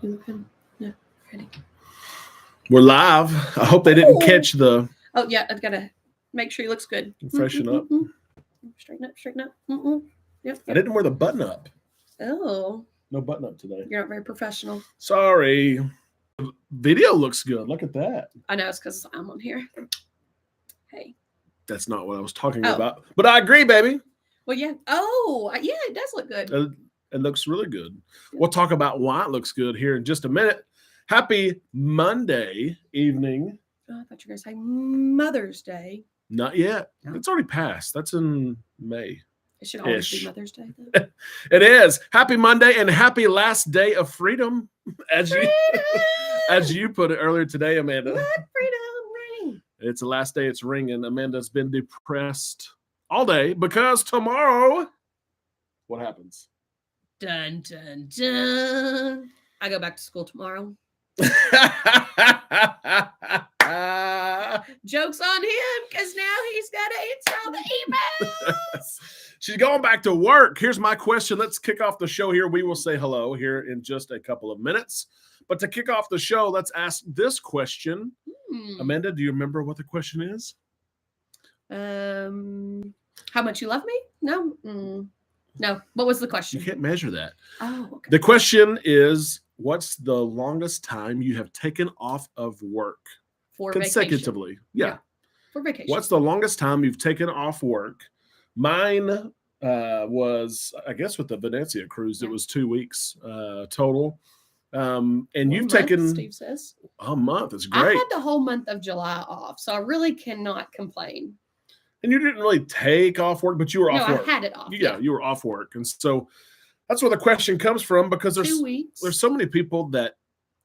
You looking? No, ready. We're live. I hope they didn't catch the. Oh yeah, I've got to make sure he looks good. Freshen up. Straighten up, straighten up. Yep. I didn't wear the button up. Oh. No button up today. You're not very professional. Sorry. Video looks good. Look at that. I know, it's because I'm on here. Hey. That's not what I was talking about. But I agree, baby. Well, yeah. Oh, yeah, it does look good. It looks really good. We'll talk about why it looks good here in just a minute. Happy Monday evening. Oh, I thought you were going to say Mother's Day. Not yet. No. It's already passed. That's in May. It should always be Mother's Day, though. It is. Happy Monday and happy last day of freedom. As you put it earlier today, Amanda. Let freedom ring. It's the last day it's ringing. Amanda's been depressed all day because tomorrow, what happens? Dun, dun, dun. I go back to school tomorrow. Joke's on him because now he's got to answer all the emails. She's going back to work. Here's my question. Let's kick off the show here. We will say hello here in just a couple of minutes. But to kick off the show, let's ask this question. Amanda, do you remember what the question is? How much you love me? No. No. What was the question? You can't measure that. Oh, okay. The question is, what's the longest time you have taken off of work for consecutively? Vacation. Yeah. For vacation. What's the longest time you've taken off work? Mine was, I guess, with the Venezia cruise, it was 2 weeks total. And you've taken, Steve says, a month. It's great. I had the whole month of July off, so I really cannot complain. And you didn't really take off work, but you were off work. No, I had it off. Yeah, you were off work. And so that's where the question comes from, because there's 2 weeks. There's so many people that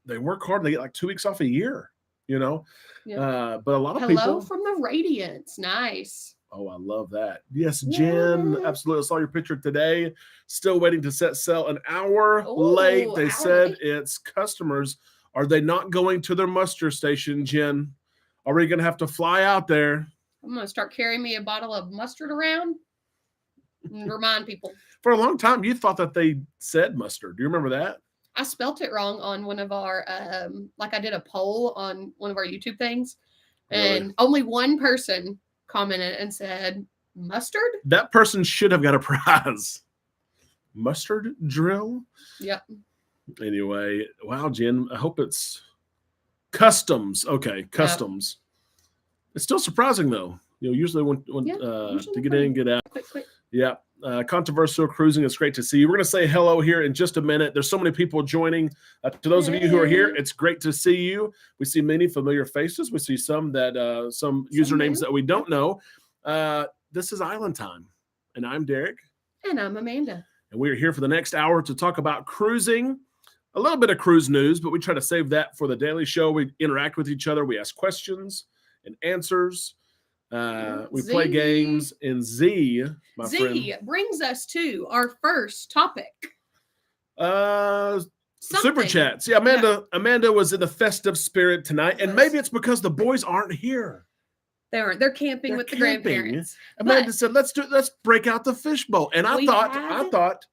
they work hard and they get like 2 weeks off a year, you know? Yeah. But a lot of people. Hello from the Radiance. Nice. Oh, I love that. Yes, Jen, absolutely. I saw your picture today. Still waiting to set sail an hour late. They said it's customers. Are they not going to their muster station, Jen? Are we going to have to fly out there? I'm going to start carrying me a bottle of mustard around and remind people. For a long time, you thought that they said mustard. Do you remember that? I spelt it wrong on one of our, I did a poll on one of our YouTube things. And only one person commented and said, mustard? That person should have got a prize. Mustard drill? Yep. Anyway, wow, Jen, I hope it's customs. Okay, customs. Yep. It's still surprising, though. You know, usually when to get in and get out. Quick. Yeah. Controversial Cruising. It's great to see you. We're going to say hello here in just a minute. There's so many people joining. To those of you who are here, it's great to see you. We see many familiar faces. We see some that some usernames that we don't know. This is Island Time, and I'm Derek. And I'm Amanda. And we are here for the next hour to talk about cruising, a little bit of cruise news, but we try to save that for the daily show. We interact with each other. We ask questions and answers. We play games, and Z brings us to our first topic. Super chats. Yeah, Amanda was in the festive spirit tonight, and maybe it's because the boys aren't here. They aren't. They're camping with the grandparents. Amanda said, "Let's break out the fishbowl." And I thought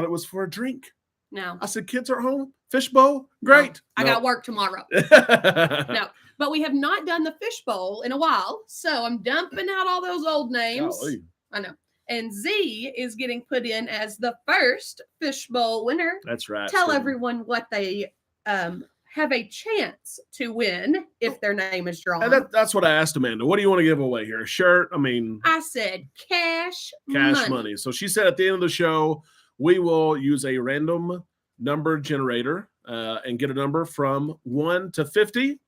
it was for a drink. No. I said, "Kids are home. Fishbowl, great." No, I got work tomorrow. No. But we have not done the fishbowl in a while, so I'm dumping out all those old names. Golly. I know. And Z is getting put in as the first fishbowl winner. That's right. Tell everyone what they have a chance to win if their name is drawn. And that's what I asked Amanda. What do you want to give away here? A shirt? I said cash money. So she said at the end of the show, we will use a random number generator and get a number from 1 to 50.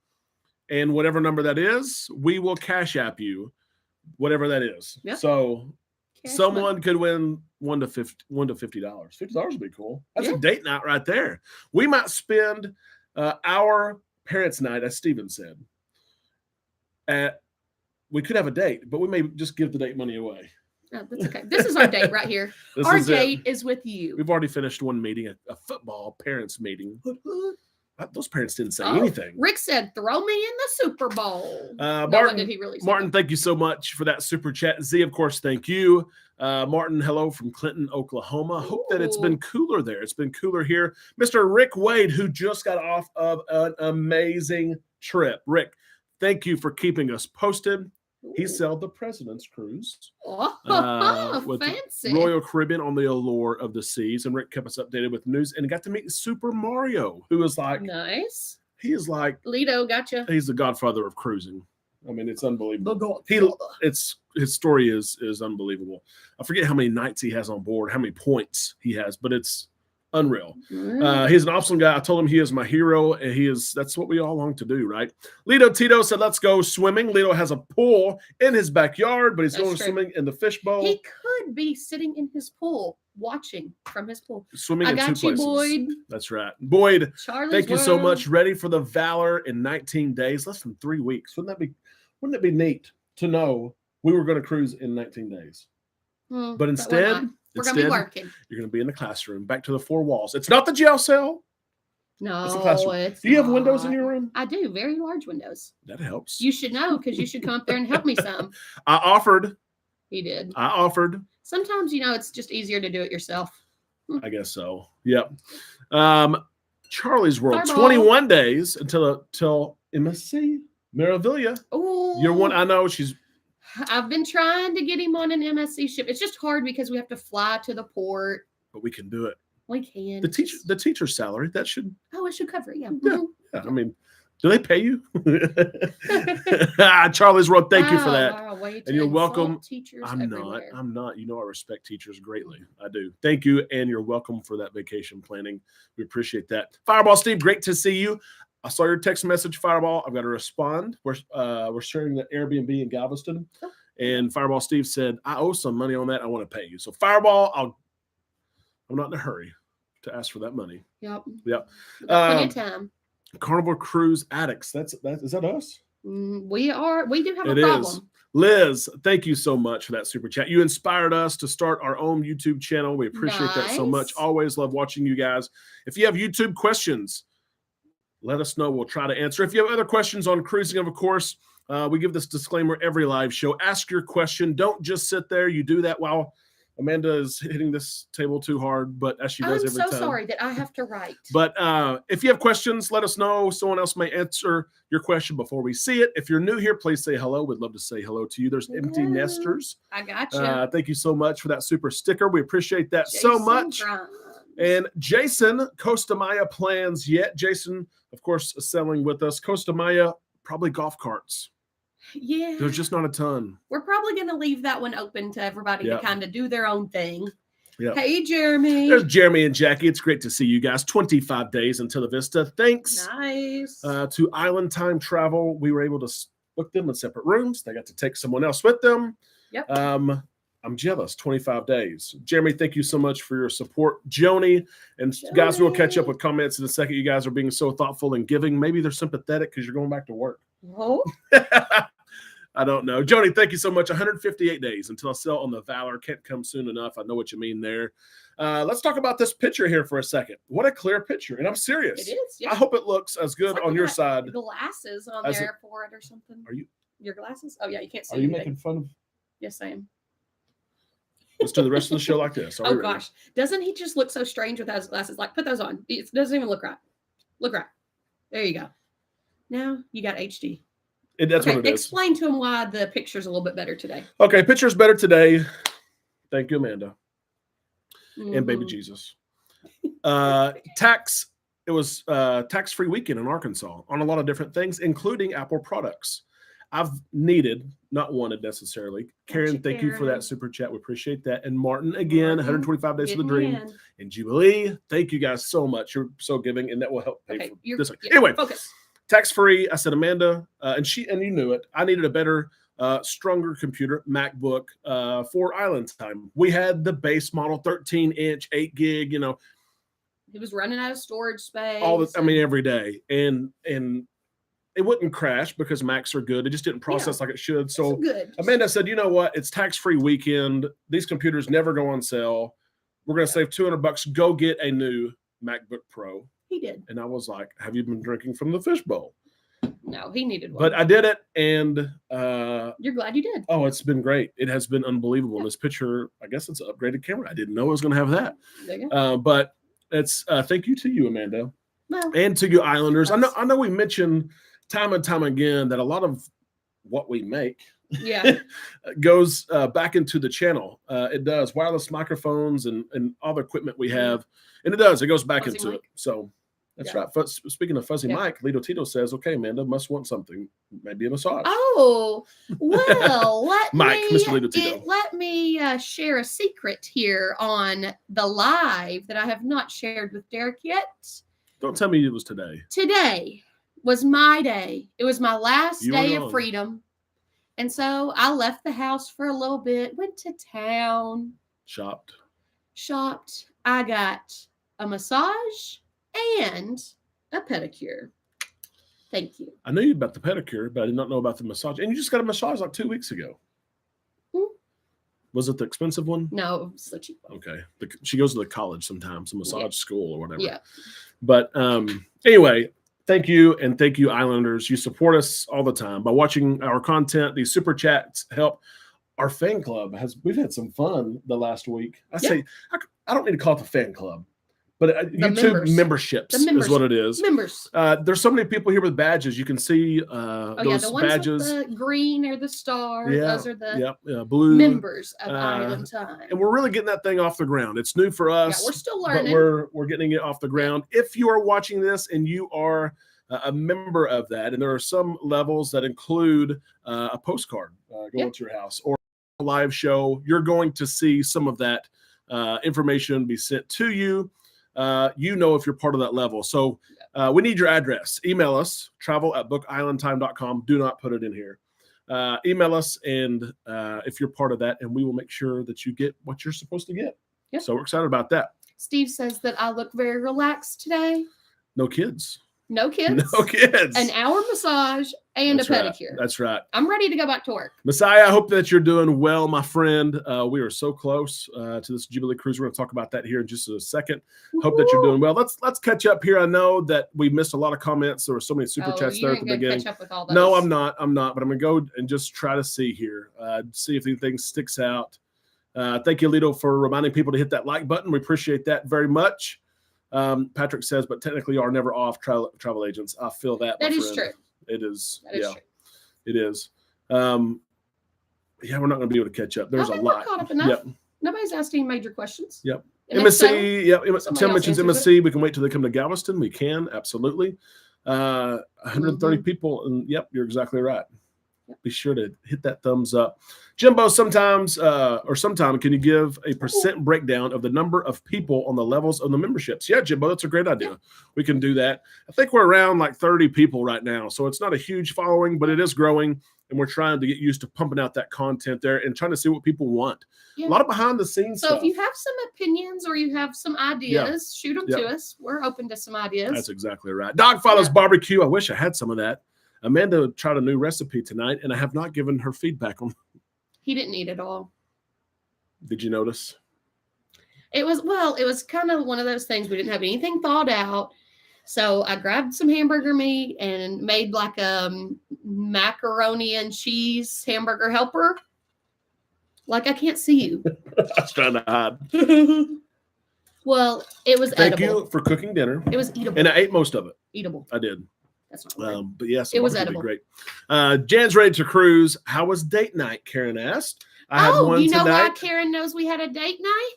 And whatever number that is, we will cash app you, whatever that is. Yep. So someone could win $1 to $50. $50 would be cool. That's a date night right there. We might spend our parents' night, as Steven said. We could have a date, but we may just give the date money away. Oh, that's okay. This is our date right here. Our date is with you. We've already finished one meeting, a football parents meeting. Those parents didn't say Oh, anything. Rick said, "Throw me in the Super Bowl." No, Martin, did he really say Martin, that? thank you so much for that super chat. Z, of course, thank you. Martin, hello from Clinton, Oklahoma. Hope that it's been Ooh. cooler there. It's been cooler here. Mr. Rick Wade, who just got off of an amazing trip. Rick, thank you for keeping us posted. He Ooh. sailed the President's Cruise with Fancy. Royal Caribbean on the Allure of the Seas, and Rick kept us updated with news, and got to meet Super Mario, who is like, Nice. he is like, Lido, gotcha. he's the godfather of cruising. I mean, it's unbelievable. The His story is unbelievable. I forget how many nights he has on board, how many points he has, but it's unreal. He's an awesome guy. I told him he is my hero, and that's what we all long to do, right? Lido Tito said, let's go swimming. Lido has a pool in his backyard, but he's That's going true. swimming in the fishbowl. He could be sitting in his pool, watching from his pool. Swimming I in got two you, places. Boyd. That's right. Boyd, Charlie's thank you so World. much. Ready for the Valor in 19 days, less than 3 weeks. Wouldn't it be neat to know we were going to cruise in 19 days? But instead, we're going to be working. You're going to be in the classroom, back to the four walls. It's not the jail cell. No, It's the classroom. it's Do you have windows not. in your room? I do, very large windows. That helps. You should know, because you should come up there and help me some. I offered. He did. Sometimes, it's just easier to do it yourself. I guess so. Yep. Charlie's World, Fireball. 21 days until MSC Meraviglia. Oh, You're one. I know I've been trying to get him on an MSC ship. It's just hard because we have to fly to the port. but we can do it. We can. The teacher's salary, that should. Oh, it should cover it. Yeah. Yeah. Mhm. Yeah, I mean, do they pay you? Charlie's World, thank you for that. Wow, way to And you're insult welcome. Teachers I'm everywhere. not. I respect teachers greatly. I do. Thank you, and you're welcome for that vacation planning. We appreciate that. Fireball Steve, great to see you. I saw your text message, Fireball. I've got to respond. We're sharing the Airbnb in Galveston, and Fireball Steve said, I owe some money on that. I want to pay you. So Fireball, I'm not in a hurry to ask for that money. Yep. Yep. Plenty of time. Carnival Cruise Addicts. Is that us? We do have It a problem. is. Liz, thank you so much for that super chat. You inspired us to start our own YouTube channel. We appreciate that so much. Nice. Always love watching you guys. If you have YouTube questions, let us know. We'll try to answer. If you have other questions on cruising, of course, we give this disclaimer every live show. Ask your question. Don't just sit there. You do that while Amanda is hitting this table too hard, but as she does I'm every so time. sorry that I have to write. But if you have questions, let us know. Someone else may answer your question before we see it. If you're new here, please say hello. We'd love to say hello to you. There's Empty Hello. Nesters. I got you. Thank you so much for that super sticker. We appreciate that so much. Grimes. And Jason, Costa Maya plans yet? Jason, of course, is selling with us. Costa Maya, probably golf carts. Yeah. There's just not a ton. We're probably going to leave that one open to everybody Yep. to kind of do their own thing. Yep. Hey, Jeremy. There's Jeremy and Jackie. It's great to see you guys. 25 days until the Vista. Thanks Nice. to Island Time Travel. We were able to book them in separate rooms. They got to take someone else with them. Yep. I'm jealous. 25 days. Jeremy, thank you so much for your support. Joni, and guys, we'll catch up Joni. with comments in a second. You guys are being so thoughtful and giving. Maybe they're sympathetic because you're going back to work. Oh, I don't know. Joni, thank you so much. 158 days until I sell on the Valor. Can't come soon enough. I know what you mean there. Let's talk about this picture here for a second. What a clear picture. And I'm serious. it is. Yeah. I hope it looks as good It's like on we your got side. Glasses on As there for it or something. Are you Your glasses? Oh, yeah. You can't see Are you anything. making fun of? Yes, I am. Let's do the rest of the show like this. Are Oh, we ready? gosh. Doesn't he just look so strange without his glasses? Like, put those on. It doesn't even look right. Look right. There you go. Now you got HD. That's okay, what it is. explain to him why the picture's a little bit better today. Okay, picture's better today. Thank you, Amanda. And baby Mhm. Jesus. It was tax-free weekend in Arkansas on a lot of different things, including Apple products. I've needed, not wanted necessarily. Karen, thank you for Karen. that super chat. We appreciate that. And Martin, again, Martin, 125 days of the Getting dream. in. And Jubilee, thank you guys so much. You're so giving, and that will help pay Okay, for you're this. Week. yeah, Anyway, focus. tax-free. I said, Amanda, and you knew it. I needed a better, stronger computer, MacBook, for Island Time. We had the base model, 13-inch, 8 gig. He was running out of storage space. Every day, and it wouldn't crash because Macs are good. It just didn't process like it should. It's So good. Amanda said, you know what? It's tax-free weekend. These computers never go on sale. We're going to save $200. Go get a new MacBook Pro. He did. And I was like, have you been drinking from the fishbowl? No, he needed one. But I did it, and you're glad you did. oh, it's been great. It has been unbelievable. Yeah. This picture, I guess it's an upgraded camera. I didn't know I was going to have that. There you go. But it's thank you to you, Amanda, Well, and to you Islanders. I know we mention time and time again that a lot of what we make yeah, goes back into the channel. It does. Wireless microphones and all the equipment we have, and it does. It goes back Fuzzy into mic. it. So that's Yeah. right. Speaking of fuzzy Yeah. mic, Lito Tito says, "Okay, Amanda must want something. Maybe a massage." Oh, well, Mike, Mr. Lito Tito. let me share a secret here on the live that I have not shared with Derek yet. Don't tell me it was today. Today was my day. It was my last You were day gone. of freedom. And so I left the house for a little bit, went to town, Shopped. shopped. I got a massage and a pedicure. Thank you. I knew about the pedicure, but I did not know about the massage. And you just got a massage like 2 weeks ago. Hmm. Was it the expensive one? No, it was the cheap one. Okay. She goes to the college sometimes, a massage Yeah. school or whatever. Yeah. But anyway, thank you. And thank you, Islanders. You support us all the time by watching our content. These super chats help. Our fan club we've had some fun the last week. I don't need to call it the fan club, but YouTube memberships is what it is. Members. There's so many people here with badges. You can see those the ones badges. with the green or the star. Yeah, Those are the blue members of Island Time. And we're really getting that thing off the ground. It's new for us. Yeah, we're still but learning. we're getting it off the ground. If you are watching this and you are a member of that, and there are some levels that include a postcard going to your house or a live show, you're going to see some of that information be sent to you. If you're part of that level. So we need your address. Email us, travel@bookislandtime.com. Do not put it in here. Email us, and if you're part of that, and we will make sure that you get what you're supposed to get. Yep. So we're excited about that. Steve says that I look very relaxed today. No kids. No kids. No kids. An hour massage and That's a right. pedicure. That's right. I'm ready to go back to work. Messiah, I hope that you're doing well, my friend. We are so close to this Jubilee cruise. We're going to talk about that here in just a second. Hope that you're doing well. Let's catch up here. I know that we missed a lot of comments. There were so many super chats there at the beginning. Catch up with all those. No, I'm not. But I'm going to go and just try to see here, see if anything sticks out. Thank you, Lito, for reminding people to hit that like button. We appreciate that very much. Patrick says, but technically are never off travel agents. I feel that. That my is friend. true. It is. That is true. It is. We're not going to be able to catch up. There's a lot. We're caught up enough. Yep. Nobody's asking major questions. Yep. And if so, MSC. Tim mentions answers MSC. We can wait till they come to Galveston. We can, absolutely. 130 people. And yep, you're exactly right. Yep. Be sure to hit that thumbs up. Jimbo, sometime, can you give a percent breakdown of the number of people on the levels of the memberships? Yeah, Jimbo, that's a great idea. Yeah. We can do that. I think we're around like 30 people right now. So it's not a huge following, but it is growing. And we're trying to get used to pumping out that content there and trying to see what people want. Yeah. A lot of behind the scenes stuff. So if you have some opinions or you have some ideas, shoot them to us. We're open to some ideas. That's exactly right. Dog Follows Barbecue. I wish I had some of that. Amanda tried a new recipe tonight, and I have not given her feedback on. He didn't eat it all. Did you notice? It was kind of one of those things. We didn't have anything thawed out. So I grabbed some hamburger meat and made like a macaroni and cheese hamburger helper. Like I can't see you. I was trying to hide. Well, it was edible. Thank you for cooking dinner. It was eatable. And I ate most of it. Eatable. I did. That's not right. But yes, it was edible. Great. Jan's ready to cruise. How was date night? Karen asked. I had one you know tonight. why Karen knows we had a date night?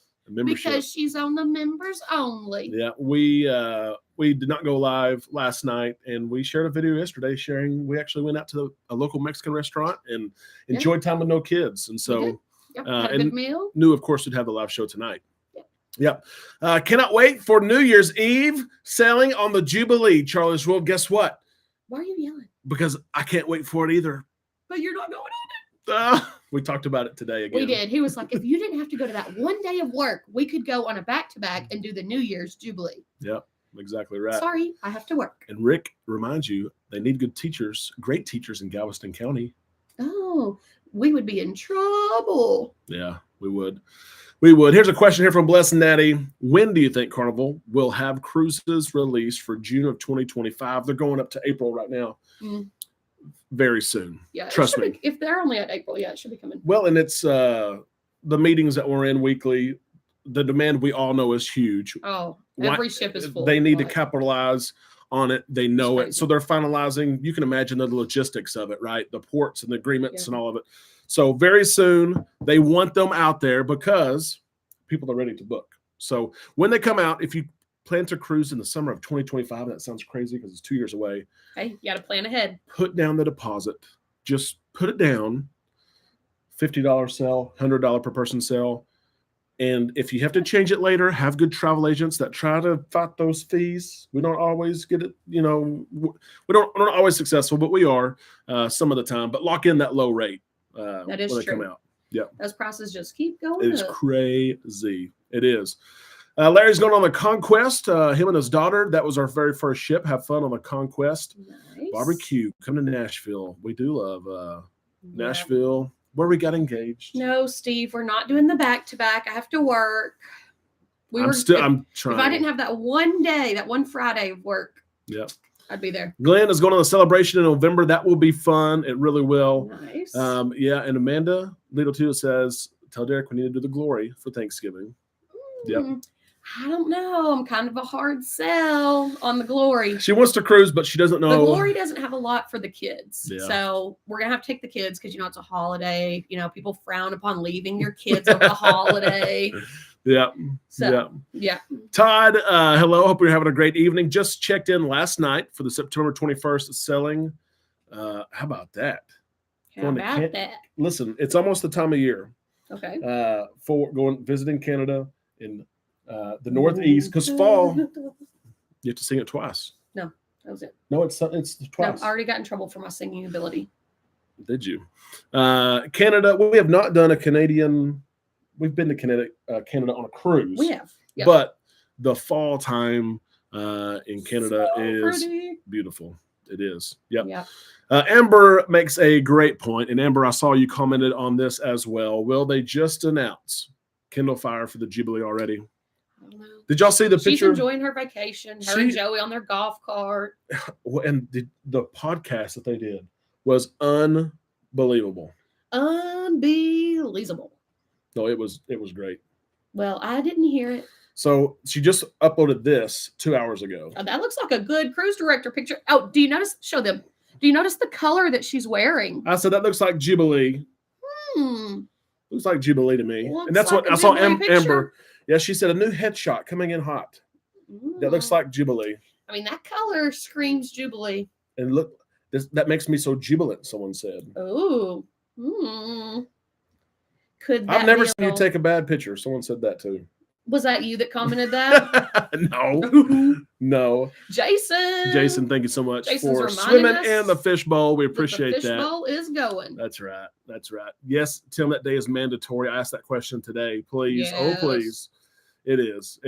Because she's on the members only. Yeah, we did not go live last night, and we shared a video yesterday sharing. We actually went out to a local Mexican restaurant and enjoyed time with no kids, and so had a good meal. Knew, of course, we'd have the live show tonight. Yep. Cannot wait for New Year's Eve sailing on the Jubilee, Charlie's World. Guess what? Why are you yelling? Because I can't wait for it either. But you're not going on it. We talked about it today again. We did. He was like, if you didn't have to go to that one day of work, we could go on a back-to-back and do the New Year's Jubilee. Yep, exactly right. Sorry, I have to work. And Rick reminds you, they need good teachers, great teachers in Galveston County. Oh, we would be in trouble. Yeah, we would. We would. Here's a question here from Bless and Natty. When do you think Carnival will have cruises released for June of 2025? They're going up to April right now. Very soon. Yeah. Trust me. If they're only at April, yeah, it should be coming. Well, and it's the meetings that we're in weekly. The demand we all know is huge. Oh, every ship is full. They need to capitalize on it. They know it. So they're finalizing. You can imagine the logistics of it, right? The ports and the agreements and all of it. So very soon, they want them out there because people are ready to book. So when they come out, if you plan to cruise in the summer of 2025, that sounds crazy because it's 2 years away. Hey, you got to plan ahead. Put down the deposit. Just put it down. $50 sale, $100 per person sale. And if you have to change it later, have good travel agents that try to fight those fees. We don't always get it, we're not always successful, but we are some of the time. But lock in that low rate. That is when they true. come out. Yeah. Those prices just keep going It's up. crazy. It is. Larry's going on the Conquest. Him and his daughter. That was our very first ship. Have fun on the Conquest. Nice. Barbecue. Come to Nashville. We do love Nashville. Where we got engaged. No, Steve, we're not doing the back-to-back. I have to work. I'm trying. If I didn't have that one day, that one Friday of work, I'd be there. Glenn is going on the celebration in November. That will be fun. It really will. Nice. And Amanda Little too says, tell Derek we need to do the glory for Thanksgiving. Yep. I don't know. I'm kind of a hard sell on the glory. She wants to cruise, but she doesn't know. The glory doesn't have a lot for the kids. Yeah. So we're going to have to take the kids because, it's a holiday. People frown upon leaving your kids over the holiday. Yeah. So, yeah. Todd, hello. Hope you're having a great evening. Just checked in last night for the September 21st selling. How about that? How about that? Listen, it's almost the time of year. Okay. For visiting Canada in the Northeast, because fall, you have to sing it twice. No, that was it. No, it's twice. No, I already got in trouble for my singing ability. Did you? Canada, we have not done a Canadian. We've been to Canada on a cruise. We have. Yep. But the fall time in Canada is beautiful. It is. Yep. Yeah. Amber makes a great point. And Amber, I saw you commented on this as well. Will they just announce Kindle Fire for the Jubilee already? I don't know. Did y'all see the picture? She's enjoying her vacation. Her and Joey on their golf cart. And the podcast that they did was unbelievable. Unbelievable. No, it was great. Well, I didn't hear it. So she just uploaded this 2 hours ago. Oh, that looks like a good cruise director picture. Oh, do you notice? Show them. Do you notice the color that she's wearing? I said that looks like Jubilee. Looks like Jubilee to me. And that's what I saw. Amber. Yeah, she said a new headshot coming in hot. That looks like Jubilee. I mean, that color screams Jubilee. And look, that makes me so jubilant. Someone said. Oh. Could that I've never be seen you take a bad picture. Someone said that too. Was that you that commented that? No. Jason, thank you so much Jason's for swimming us in the fishbowl. We appreciate the fishbowl that. is going. That's right. Yes, Tim, that day is mandatory. I asked that question today. Please. Yes. Oh, please. It is.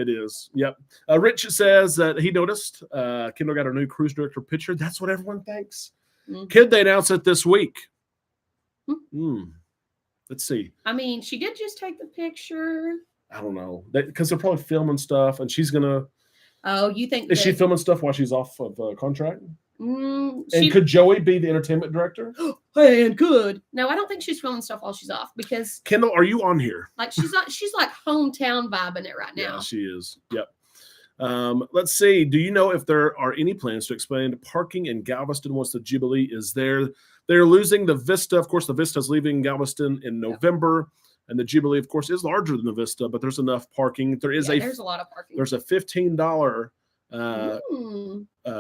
Yep. Rich says that he noticed Kendall got a new cruise director picture. That's what everyone thinks. Could they announce it this week? Let's see. I mean, she did just take the picture. I don't know. Because they're probably filming stuff, and she's going to... Oh, you think... Is she filming stuff while she's off of contract? And could Joey be the entertainment director? And could. No, I don't think she's filming stuff while she's off because... Kendall, are you on here? Like, she's like hometown vibing it right now. Yeah, she is. Yep. Let's see. Do you know if there are any plans to expand parking in Galveston once the Jubilee is there? They're losing the Vista. Of course, the Vista is leaving Galveston in November. And the Jubilee, of course, is larger than the Vista, but there's enough parking. There's a lot of parking. There's a $15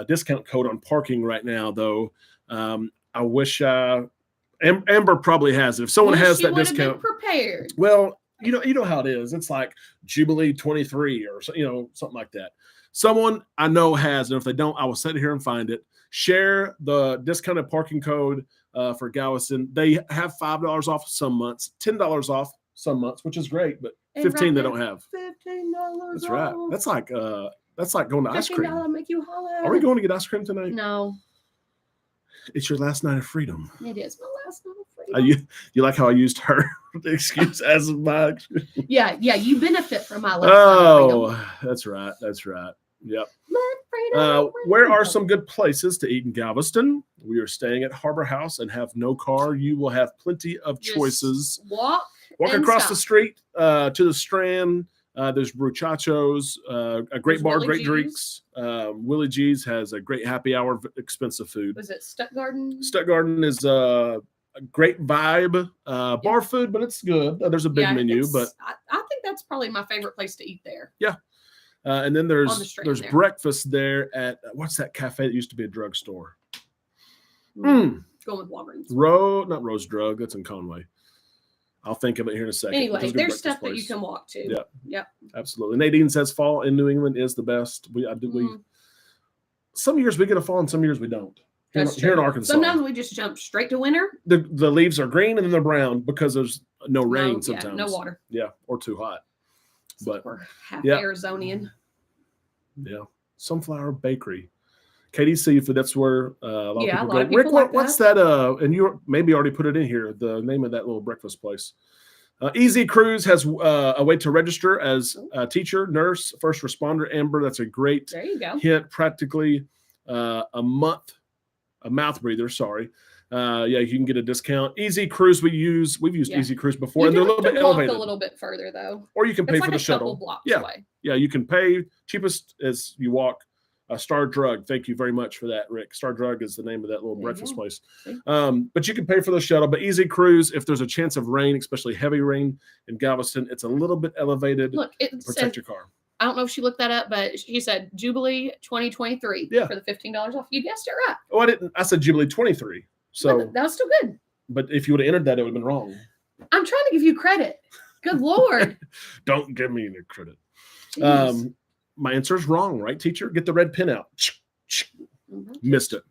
discount code on parking right now, though. I wish Amber probably has it. If someone has that discount, been prepared. Well, you know how it is. It's like Jubilee 23 or something like that. Someone I know has, and if they don't, I will sit here and find it. Share the discounted parking code for Galveston. They have $5 off some months, $10 off some months, which is great, but $15 they don't have. $15. That's right. That's like going to ice cream. $15 make you holler. Are we going to get ice cream tonight? No. It's your last night of freedom. It is my last night of You like how I used her excuse as my excuse? Yeah, you benefit from my lifestyle. Oh, that's right. That's right. Yep. Freedom. Where are some good places to eat in Galveston? We are staying at Harbor House and have no car. You will have plenty of Just choices. Walk Walk across stop. the street to the Strand. There's Bruchachos, a great There's bar, Willie great G's. drinks. Willie G's has a great happy hour, expensive food. Was it Stuttgarten? Stuttgarten is a great vibe, bar food, but it's good. There's a big menu, but I think that's probably my favorite place to eat there. yeah. And then On the there's Strand there. breakfast there at what's that cafe that used to be a drugstore? Going with Walgreens. Not Rose Drug. That's in Conway. I'll think of it here in a second. Anyway, There's a good there's breakfast stuff that place. you can walk to. Yeah. Yep. Absolutely. Nadine says fall in New England is the best. We some years we get a fall and some years we don't. That's Here in true. Arkansas. Sometimes we just jump straight to winter. The leaves are green and then they're brown because there's no rain sometimes. No water. Yeah, or too hot. But We're half yeah. Arizonian. yeah, Sunflower Bakery. Katie Seafood, that's where a lot Yeah, of a people lot go. of people Rick, like what's that? And you maybe already put it in here, the name of that little breakfast place. Easy Cruise has a way to register as a teacher, nurse, first responder. Amber, that's a great There you go. hint. Practically a mouth breather. Sorry. Yeah, you can get a discount. Easy Cruise we've used Yeah. Easy Cruise before, You and they're a do little have bit to walk elevated. a little bit further though. Or you can pay It's for like the a couple shuttle. blocks Yeah. away. Yeah, you can pay. Cheapest is you walk. Star Drug. Thank you very much for that, Rick. Star Drug is the name of that little There you breakfast go. place. See? But you can pay for the shuttle. But Easy Cruise, if there's a chance of rain, especially heavy rain in Galveston, it's a little bit elevated. Look, it Protect says, your car. I don't know if she looked that up, but she said Jubilee 2023 Yeah. for the $15 off. You guessed it right. Oh, I didn't. I said Jubilee 23. So, But that was still good. but if you would have entered that, it would have been wrong. I'm trying to give you credit. Good Lord. Don't give me any credit. Jeez. My answer is wrong, right, teacher? Get the red pin out. Mhm. Missed it.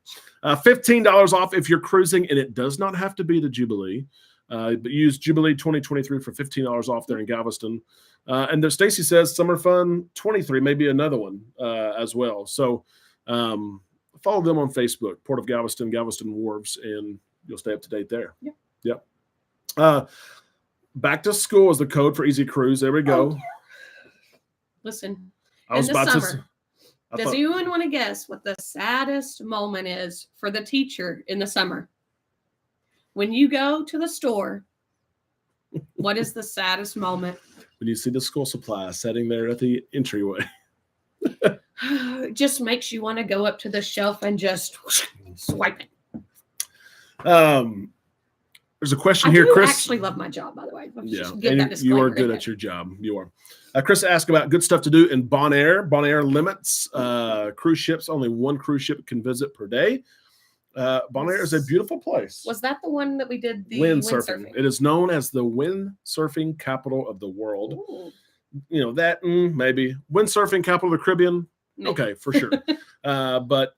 $15 off if you're cruising, and it does not have to be the Jubilee. But use Jubilee 2023 for $15 off there in Galveston. And there, Stacy says Summer Fun 23, maybe another one as well. So follow them on Facebook, Port of Galveston, Galveston Wharves, and you'll stay up to date there. Yep. Back to school is the code for Easy Cruise. There we go. Oh, Listen, I was in the about to. summer, I does thought- anyone want to guess what the saddest moment is for the teacher in the summer? When you go to the store, what is the saddest moment? when you see the school supplies sitting there at the entryway. It just makes you want to go up to the shelf and just swipe it. There's a question I here, do Chris. actually love my job, by the way. Let's Yeah, just give and that you disclaimer are in good there. at your job. You are. Chris asked about good stuff to do in Bonaire. Bonaire limits cruise ships. Only one cruise ship can visit per day. Bonaire is a beautiful place. Was that the one that we did the Windsurfing. It is known as the windsurfing capital of the world. Ooh, You know that maybe windsurfing capital of the Caribbean. maybe. Okay, for sure. But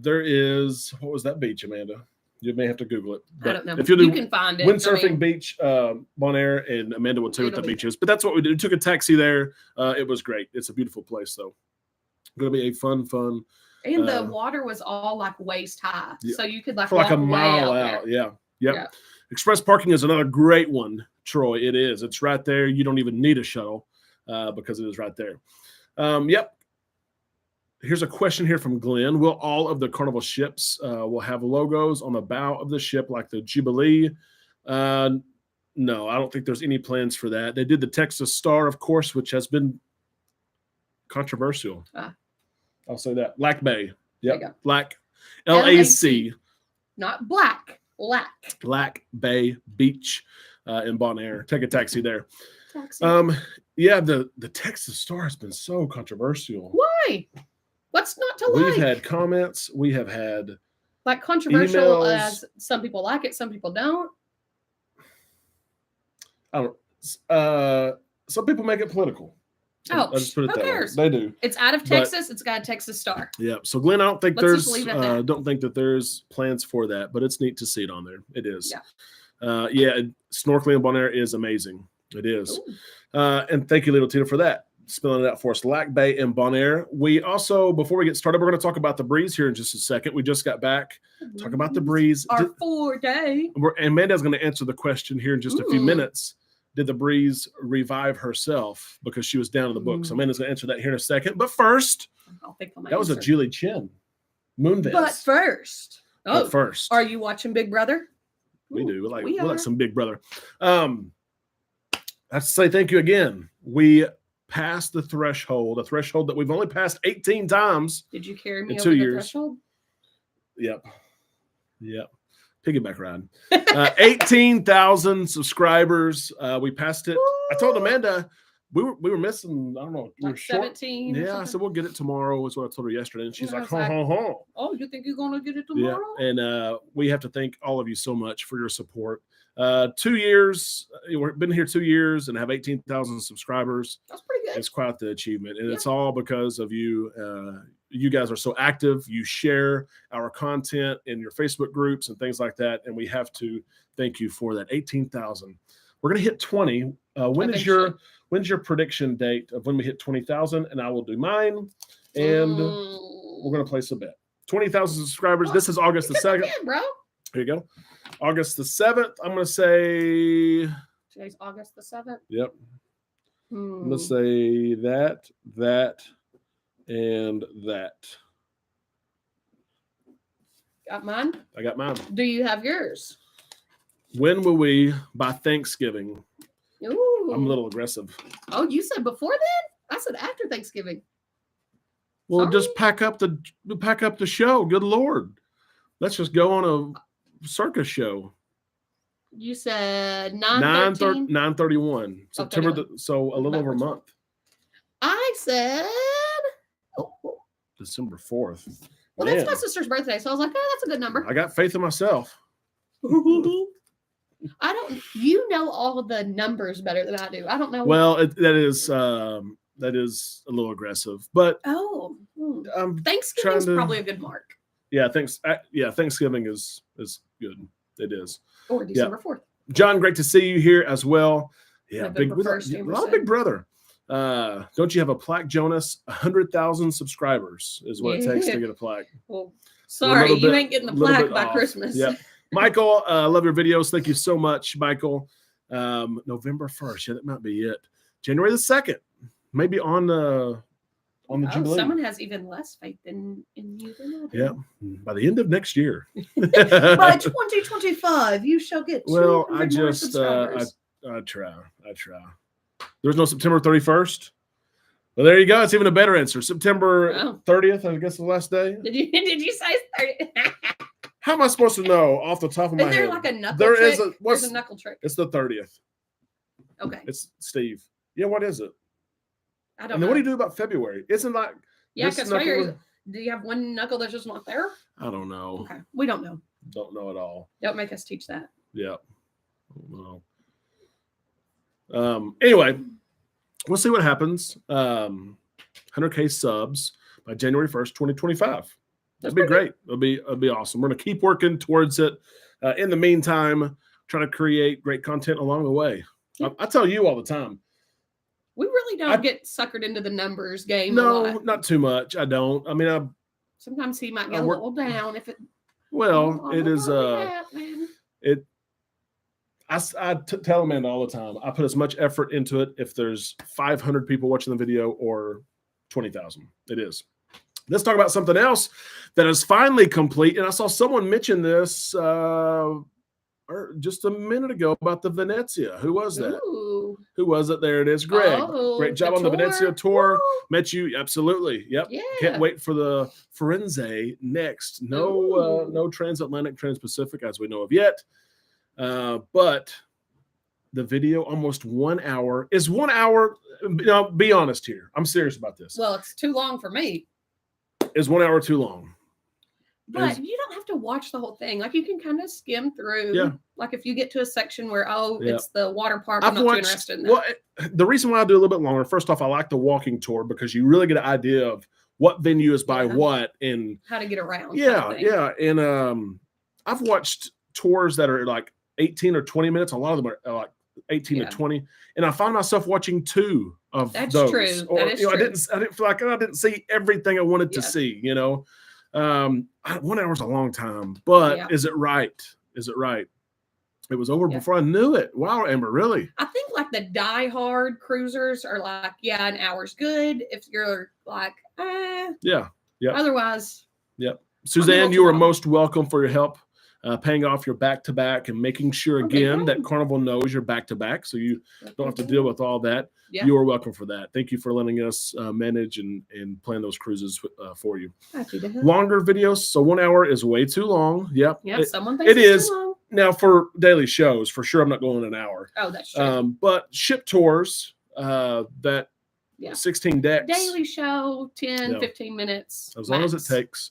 there is, what was that beach, Amanda? You may have to Google it. I But don't know. if you do can find it. windsurfing beach, Bonaire, and Amanda will tell you what the It'll be beach is. But that's what we did. We took a taxi there. It was great. It's a beautiful place, though. Going to be a fun. And the water was all like waist high, Yeah. so you could like For like walk a way mile out. out. There. Yeah. Yep. Yeah. Express parking is another great one, Troy. It is. It's right there. You don't even need a shuttle because it is right there. Yep. Here's a question here from Glenn. Will all of the Carnival ships will have logos on the bow of the ship like the Jubilee? No, I don't think there's any plans for that. They did the Texas Star, of course, which has been controversial. I'll say that. Lac Bay. There Yep. you go. Lac. LAC. Not black. Lac Bay Beach in Bonaire. Take a taxi there. Taxi. Yeah, the Texas Star has been so controversial. Why? What's not to We've like? had comments. We have had Like controversial emails. as some people like it, some people don't. some people make it political. Oh, I'll just put it who that way. cares? They do. It's out of But- Texas. It's got a Texas Star. Yeah. So Glenn, I don't think Let's just there's leave it at that. don't think that there's plans for that, but it's neat to see it on there. It is. Yeah. Yeah. Snorkeling in Bonaire is amazing. It is. Ooh. And thank you, Little Tina, for that. spelling it out for us, Lac Bay and Bonaire. We also, before we get started, we're going to talk about the breeze here in just a second. We just got back. Talk about the breeze. Our 4-day. And Amanda's going to answer the question here in just a few minutes. Did the breeze revive herself because she was down in the book? So Amanda's going to answer that here in a second. But first, that was a Julie Chen Moonves. But first, are you watching Big Brother? We do. We like some Big Brother. I have to say thank you again. We passed the threshold, a threshold that we've only passed 18 times. Did you carry me in over 2 the years. Threshold? Yep. Piggyback ride. 18,000 subscribers. We passed it. I told Amanda we were missing, I don't know, we like were short. 17. Yeah, I said we'll get it tomorrow is what I told her yesterday. And she's like, oh, you think you're going to get it tomorrow? Yeah. And we have to thank all of you so much for your support. 2 years, we've been here 2 years and have 18,000 subscribers. That's pretty good. It's quite the achievement. And it's all because of you. You guys are so active. You share our content in your Facebook groups and things like that. And we have to thank you for that. 18,000. We're going to hit 20. When's your prediction date of when we hit 20,000? And I will do mine. And we're going to place a bet. 20,000 subscribers. This is August the 2nd. Bro. Here you go. August the 7th. I'm going to say. Today's August the 7th. Yep. I'm going to say that, and that. Got mine? I got mine. Do you have yours? When will we, by Thanksgiving? Ooh. I'm a little aggressive. Oh, you said before then? I said after Thanksgiving. Well, just pack up the show. Good Lord. Let's just go on a circus show. You said 9/31. September, so a little over a month. I said December 4th. Well, that's my sister's birthday, so I was like, oh, that's a good number. I got faith in myself. You know all of the numbers better than I do. I don't know. Well, that is a little aggressive, but Thanksgiving's probably a good mark. Yeah, Thanksgiving is good. It is. Or December 4th. John, great to see you here as well. Yeah, a lot of Big Brother. Don't you have a plaque, Jonas? 100,000 subscribers is what it takes to get a plaque. Well, sorry, you ain't getting the plaque by Christmas. Yeah. Michael, love your videos. Thank you so much, Michael. November 1st. Yeah, that might be it. January the 2nd. Maybe on the Jubilee. Someone has even less faith in you than I do. Yeah. By the end of next year. By 2025, you shall get. Well, I try. There's no September 31st. Well, there you go. It's even a better answer. September 30th, I guess, the last day. Did you say 30? How am I supposed to know off the top of my head? Is there like a knuckle trick? There's a knuckle trick. It's the 30th. Okay. It's Steve. Yeah, what is it? I don't know. And then what do you do about February? Isn't like because February, do you have one knuckle that's just not there? I don't know. Okay. We don't know. Don't know at all. Don't make us teach that. Yeah. Well. Anyway, we'll see what happens. 100K subs by January 1st, 2025. That'd be great. It'll be awesome. We're going to keep working towards it. In the meantime, try to create great content along the way. I tell you all the time. We really don't get suckered into the numbers game. No, not too much. I don't. I mean, sometimes he might get a little down if it. Well, it is. I tell Amanda all the time. I put as much effort into it if there's 500 people watching the video or 20,000. It is. Let's talk about something else that is finally complete. And I saw someone mention this just a minute ago about the Venezia. Who was that? Ooh. Who was it? There it is. Greg. Great job on the Venezia tour. Woo. Met you. Absolutely. Yep. Yeah. Can't wait for the Firenze next. No transatlantic, transpacific as we know of yet. But the video, almost 1 hour, is 1 hour. Be honest here. I'm serious about this. Well, it's too long for me. Is 1 hour too long? But you don't have to watch the whole thing. Like you can kind of skim through. Yeah. Like if you get to a section where it's the water park, I'm not too interested in that. Well, the reason why I do a little bit longer. First off, I like the walking tour because you really get an idea of what venue is by what and how to get around. Yeah. And I've watched tours that are like 18 or 20 minutes. A lot of them are like 18 Yeah. to 20, and I found myself watching 2 of That's those. true. Or, That is you know, true. I didn't feel like I didn't see everything I wanted to Yeah. see. 1 hour is a long time, but Yeah. is it right? Is it right? It was over Yeah. before I knew it. Wow, Amber, really? I think like the die-hard cruisers are like, yeah, an hour's good. If you're like, Yeah. Yep. otherwise, Suzanne, too you are long. most welcome for your help paying off your back-to-back and making sure Okay, again great. that Carnival knows you're back-to-back, so you don't have to deal with all that. Yeah. You are welcome for that. Thank you for letting us manage and plan those cruises for you. Happy to help. Longer videos, so 1 hour is way too long. Yep. Yeah, someone thinks it it's is. too long. Now for daily shows, for sure, I'm not going an hour. Oh, that's true. But ship tours, that Yeah. 16 decks, Daily show, 10, Yeah. 15 minutes. as long as it max. takes.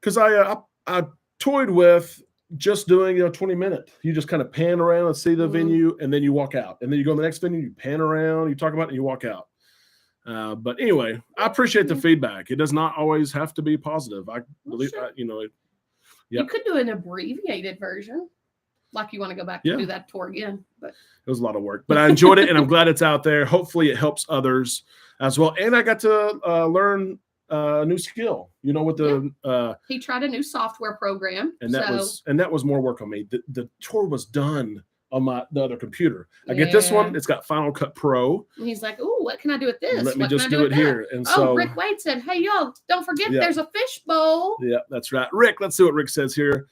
Because I toyed with just doing 20-minute. You just kind of pan around and see the Mhm. venue, and then you walk out, and then you go to the next venue. You pan around, you talk about it, and you walk out. But anyway, I appreciate the Yeah. feedback. It does not always have to be positive. I Well, believe, sure. Yep. You could do an abbreviated version. Like you want to go back Yeah. and do that tour again. But It was a lot of work, but I enjoyed it, and I'm glad it's out there. Hopefully, it helps others as well. And I got to learn a new skill. With the he tried a new software program. and that was more work on me. The tour was done on the other computer. I get this one; Yeah. it's got Final Cut Pro. And he's like, "Ooh, what can I do with this? Let me What can just I do with it that?" here. And Oh, so, Rick Wade said, "Hey, y'all, don't forget Yeah. there's a fish bowl." yeah, that's right. Rick, let's see what Rick says here.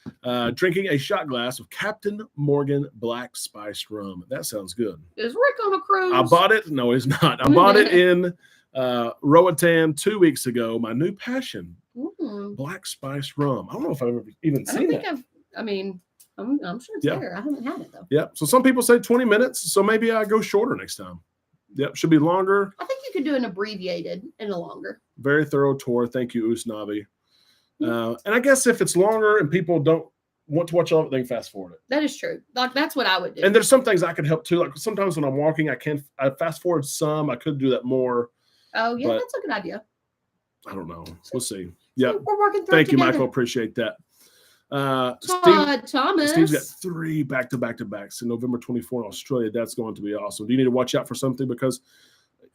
Drinking a shot glass of Captain Morgan Black Spiced Rum. That sounds good. Is Rick on a cruise? I bought it. No, it's not. I bought it in Roatan 2 weeks ago. My new passion, Black Spiced Rum. I don't know if I've ever even I don't seen think it. I'm sure it's Yeah. there. I haven't had it though. Yeah. So some people say 20 minutes. So maybe I go shorter next time. Yep. Should be longer. I think you could do an abbreviated and a longer. Very thorough tour. Thank you, Usnavi. And I guess if it's longer and people don't want to watch all of it, they can fast forward it. That is true. Like that's what I would do. And there's some things I could help too. Like sometimes when I'm walking, I fast forward some. I could do that more. Oh yeah, but- that's a good idea. I don't know. We'll see. So Yeah. we're working through Thank it you, together. Michael. Appreciate that. Todd Thomas. Steve's got 3 back-to-backs in November 24 in Australia. That's going to be awesome. Do you need to watch out for something? Because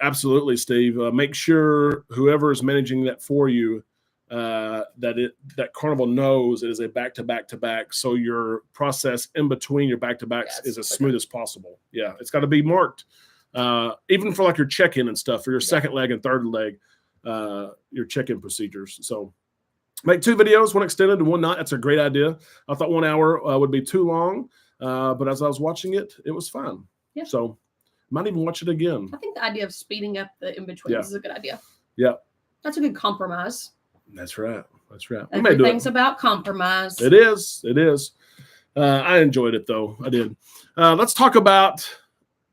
absolutely, Steve. Make sure whoever is managing that for you, that Carnival knows it is a back-to-back-to-back, so your process in between your back-to-backs is as smooth as possible. Yeah, it's got to be marked. Even for like your check-in and stuff, for your second leg and third leg, your check-in procedures. So make 2 videos, one extended and one not. That's a great idea. I thought 1 hour would be too long, but as I was watching it, it was fun. Yeah. So might even watch it again. I think the idea of speeding up the in-betweens Yeah. is a good idea. Yeah. That's a good compromise. That's right. That's right. We may do Everything's it. about compromise. It is. It is. I enjoyed it though. I did. Let's talk about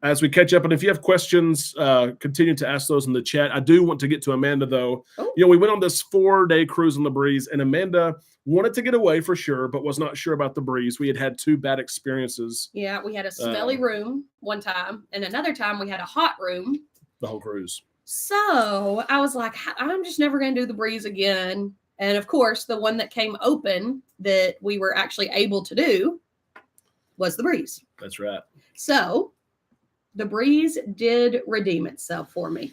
as we catch up. And if you have questions, continue to ask those in the chat. I do want to get to Amanda though. Oh. We went on this 4-day cruise on the Breeze, and Amanda wanted to get away for sure, but was not sure about the Breeze. We had 2 bad experiences Yeah, we had a smelly room one time, and another time we had a hot room. the whole cruise. So I was like, I'm just never going to do the Breeze again. And of course, the one that came open that we were actually able to do was the Breeze. That's right. So the Breeze did redeem itself for me.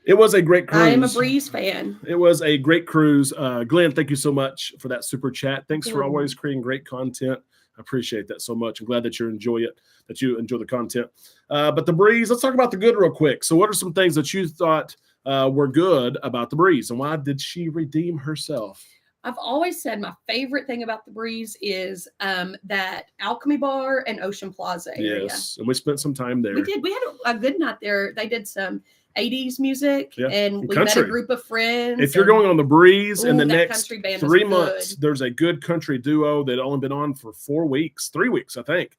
It was a great cruise. I am a Breeze fan. It was a great cruise. Glenn, thank you so much for that super chat. Thanks for Mhm. always creating great content. I appreciate that so much. I'm glad that you enjoy the content. But the Breeze, let's talk about the good real quick. So what are some things that you thought were good about the Breeze, and why did she redeem herself? I've always said my favorite thing about the Breeze is that Alchemy Bar and Ocean Plaza area. Yes, and we spent some time there. We did. We had a good night there. They did some 80s music, Yeah, and we country. met a group of friends. If you're and- going on the Breeze in Ooh, the that next country band was 3 good. months, there's a good country duo that only been on for 3 weeks, I think.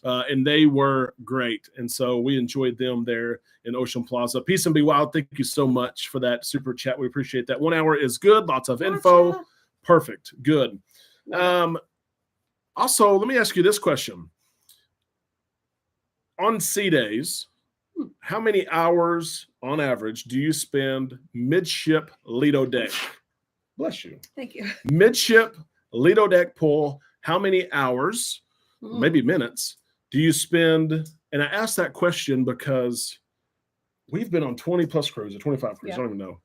And they were great. And so we enjoyed them there in Ocean Plaza. Peace and be wild. Thank you so much for that super chat. We appreciate that. 1 hour is good. Lots of info. Gotcha. Perfect. Good. Also, let me ask you this question. On sea days, how many hours on average do you spend midship Lido deck? Bless you. Thank you. Midship Lido deck pull. How many hours, maybe minutes, Do you spend, and I asked that question because we've been on 20 plus cruises, 25 cruises, I don't even know.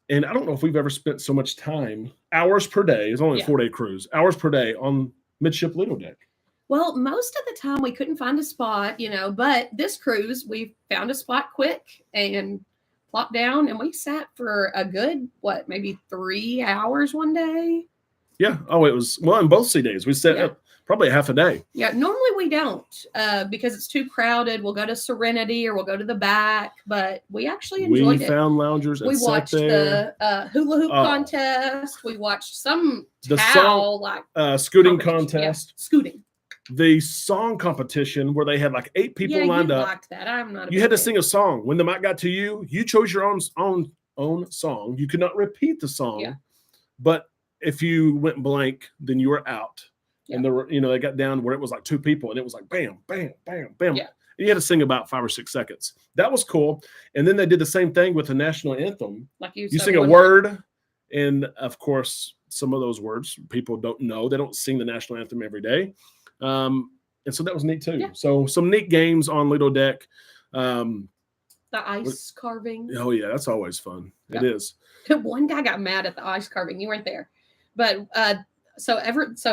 And I don't know if we've ever spent so much time, hours per day, it's only a 4-day cruise, hours per day on midship Lido Deck. Well, most of the time we couldn't find a spot, but this cruise, we found a spot quick and plopped down, and we sat for a good, maybe 3 hours one day? Yeah. Oh, it was, in both sea days. We sat up probably half a day. Yeah. Normally we don't because it's too crowded. We'll go to Serenity or we'll go to the back, but we actually enjoyed it. We found loungers and we watched the hula hoop contest. We watched some scooting contest. Yeah, scooting. The song competition where they had like 8 people lined up. Liked that. I'm not. You had to sing a song. When the mic got to you, you chose your own song. You could not repeat the song, but if you went blank, then you were out. Yeah. And there were, they got down where it was like 2 people, and it was like bam, bam, bam, bam. Yeah. And you had to sing about 5 or 6 seconds. That was cool. And then they did the same thing with the national anthem. Like you sing a word, and of course, some of those words people don't know. They don't sing the national anthem every day. And so that was neat too. Yeah. So some neat games on Lido Deck. The ice carving. Oh yeah, that's always fun. It is. One guy got mad at the ice carving. You weren't there, but so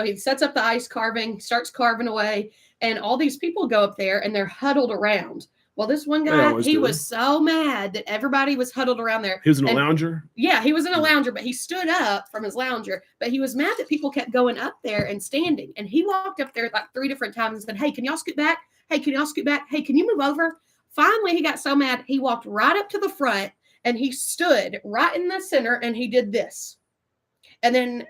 he sets up the ice carving, starts carving away, and all these people go up there and they're huddled around. Well, this one guy, he was so mad that everybody was huddled around there. He was in a lounger? Yeah, he was in a lounger, but he stood up from his lounger. But he was mad that people kept going up there and standing. And he walked up there like 3 different times and said, hey, can y'all scoot back? Hey, can y'all scoot back? Hey, can you move over? Finally, he got so mad, he walked right up to the front and he stood right in the center and he did this. And then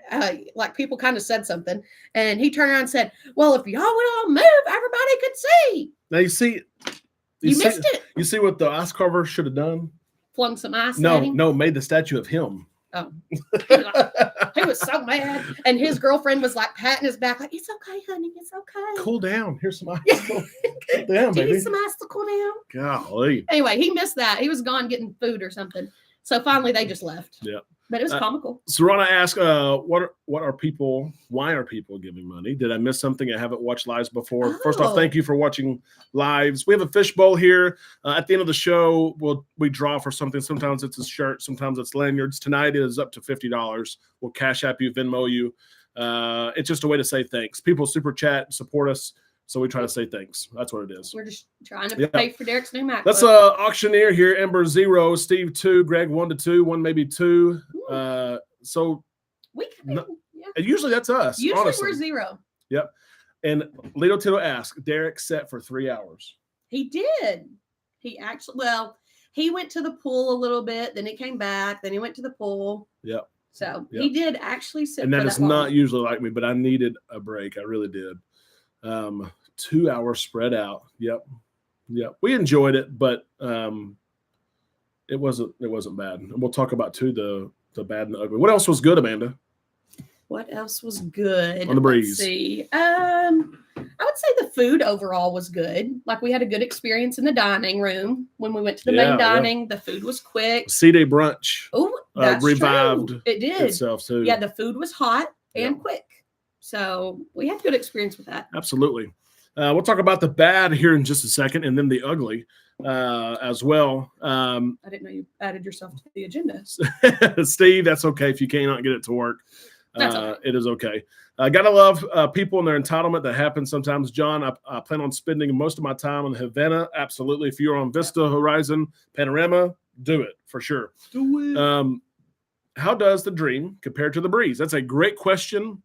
people kind of said something. And he turned around and said, well, if y'all would all move, everybody could see. Now, you see... You missed it. You see what the ice carver should have done? Flung some ice at him? No, made the statue of him. Oh. He was so mad. And his girlfriend was like patting his back like, it's okay, honey. It's okay. Cool down. Here's some ice. Cool down, baby. Do you need some ice to cool down? Golly. Anyway, he missed that. He was gone getting food or something. So finally they just left. Yeah. But it was comical. Serana asked, why are people giving money? Did I miss something? I haven't watched lives before. First off, thank you for watching lives. We have a fishbowl here. At the end of the show, we draw for something. Sometimes it's a shirt. Sometimes it's lanyards. Tonight it is up to $50. We'll Cash App you, Venmo you. It's just a way to say thanks. People super chat, support us. So we try to say thanks. That's what it is. We're just trying to pay for Derek's new MacBook. Let's auctioneer here. Ember 0, Steve 2, Greg 1 to 2, 1 maybe 2. So we can, usually that's us. Usually honestly. We're 0. Yep. And Lito Tito asked, Derek set for 3 hours. He did. He actually, he went to the pool a little bit, then he came back, then he went to the pool. Yep. So he did actually sit. And that is not usually like me, but I needed a break. I really did. 2 hours spread out. Yep. We enjoyed it, but it wasn't bad. And we'll talk about the bad and the ugly. What else was good, Amanda? What else was good? On the breeze. Let's see. I would say the food overall was good. Like we had a good experience in the dining room when we went to the main dining. Yeah. The food was quick. C-Day brunch. Oh, that's revived true. It did itself too. Yeah, the food was hot and quick. So we had good experience with that. Absolutely. We'll talk about the bad here in just a second, and then the ugly as well. I didn't know you added yourself to the agenda. Steve, that's okay if you cannot get it to work. That's okay. It is okay. Gotta love people and their entitlement. That happens sometimes. John, I plan on spending most of my time on Havana. Absolutely. If you're on Vista, Horizon, Panorama, do it for sure. Do it. How does the Dream compare to the Breeze? That's a great question.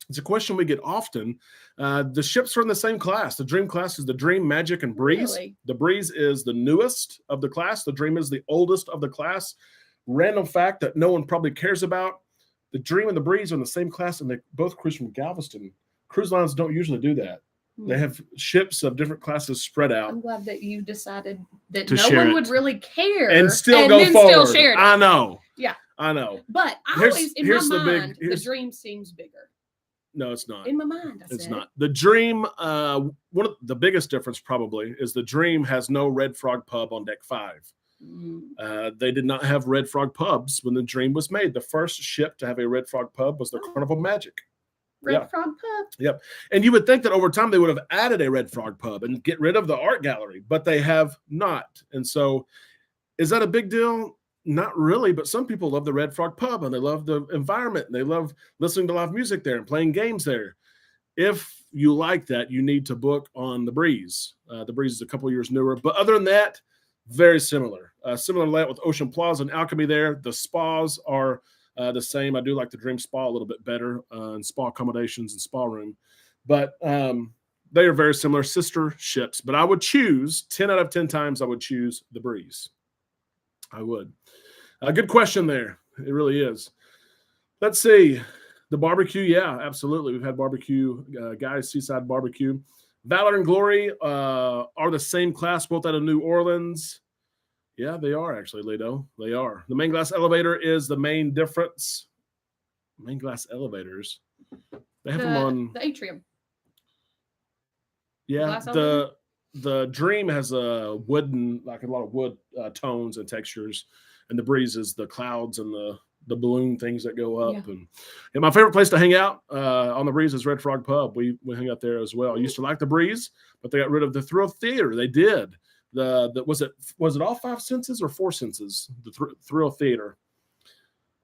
It's a question we get often. The ships are in the same class. The Dream class is the Dream, Magic, and Breeze. Really? The Breeze is the newest of the class. The Dream is the oldest of the class. Random fact that no one probably cares about. The Dream and the Breeze are in the same class, and they both cruise from Galveston. Cruise lines don't usually do that. They have ships of different classes spread out. I'm glad that you decided that no one would really care. And still go forward. Still share it. I know. Yeah. I know. But in my mind, the Dream seems bigger. No, it's not. In my mind, it's not. The Dream, one of the biggest difference probably is the Dream has no Red Frog Pub on deck 5. They did not have Red Frog pubs when the Dream was made. The first ship to have a Red Frog pub was the Carnival Magic. Red Frog Pub. Yep. And you would think that over time they would have added a Red Frog Pub and get rid of the art gallery, but they have not. And so is that a big deal? Not really, but some people love the Red Frog Pub and they love the environment. And they love listening to live music there and playing games there. If you like that, you need to book on the Breeze. The Breeze is a couple years newer, but other than that, very similar. Similar to that with Ocean Plaza and Alchemy there. The spas are the same. I do like the Dream Spa a little bit better, and spa accommodations and spa room. But they are very similar, sister ships. But I would choose, 10 out of 10 times, I would choose the Breeze. I would. Good question there. It really is. Let's see. The barbecue, yeah, absolutely. We've had barbecue, guys, Seaside Barbecue. Valor and Glory are the same class, both out of New Orleans. Yeah, they are actually, Lido. They are. The main glass elevator is the main difference. Main glass elevators. They have them on the atrium. Yeah, the Dream has a wooden, like a lot of wood tones and textures, and the Breeze is the clouds and the balloon things that go up. Yeah. And my favorite place to hang out on the Breeze is Red Frog Pub. We hang out there as well. I used to like the Breeze, but they got rid of the Thrill Theater. They did. Was it all 5 senses or 4 senses? The Thrill Theater.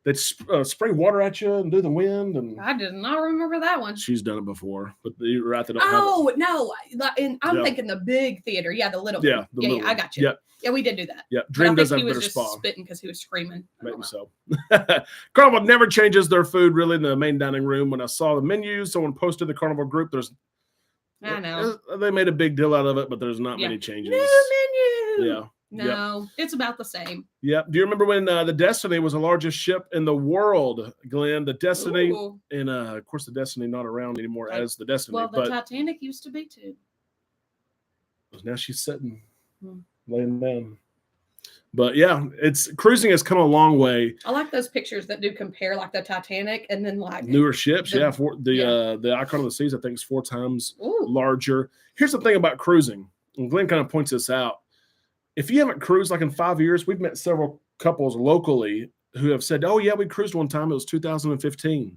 They'd spray water at you and do the wind. And I did not remember that one. She's done it before, but you're right. No, and I'm thinking the big theater. Yeah, the little. Yeah, one. I got you. Yeah. Yeah, we did do that. Yeah, Dream does have a better spa. He was just spitting because he was screaming. Maybe so. Carnival never changes their food really in the main dining room. When I saw the menus, someone posted the Carnival group. I know. They made a big deal out of it, but there's not many changes. New menu. Yeah. No, it's about the same. Yeah. Do you remember when the Destiny was the largest ship in the world, Glenn? The Destiny, and of course the Destiny not around anymore as the Destiny. Well, the Titanic used to be too. Now she's sitting, laying down. But yeah, cruising has come a long way. I like those pictures that do compare like the Titanic and then like newer ships. The Icon of the Seas I think is 4 times larger. Here's the thing about cruising, and Glenn kind of points this out. If you haven't cruised like in 5 years, we've met several couples locally who have said, "Oh yeah, we cruised one time. It was 2015,"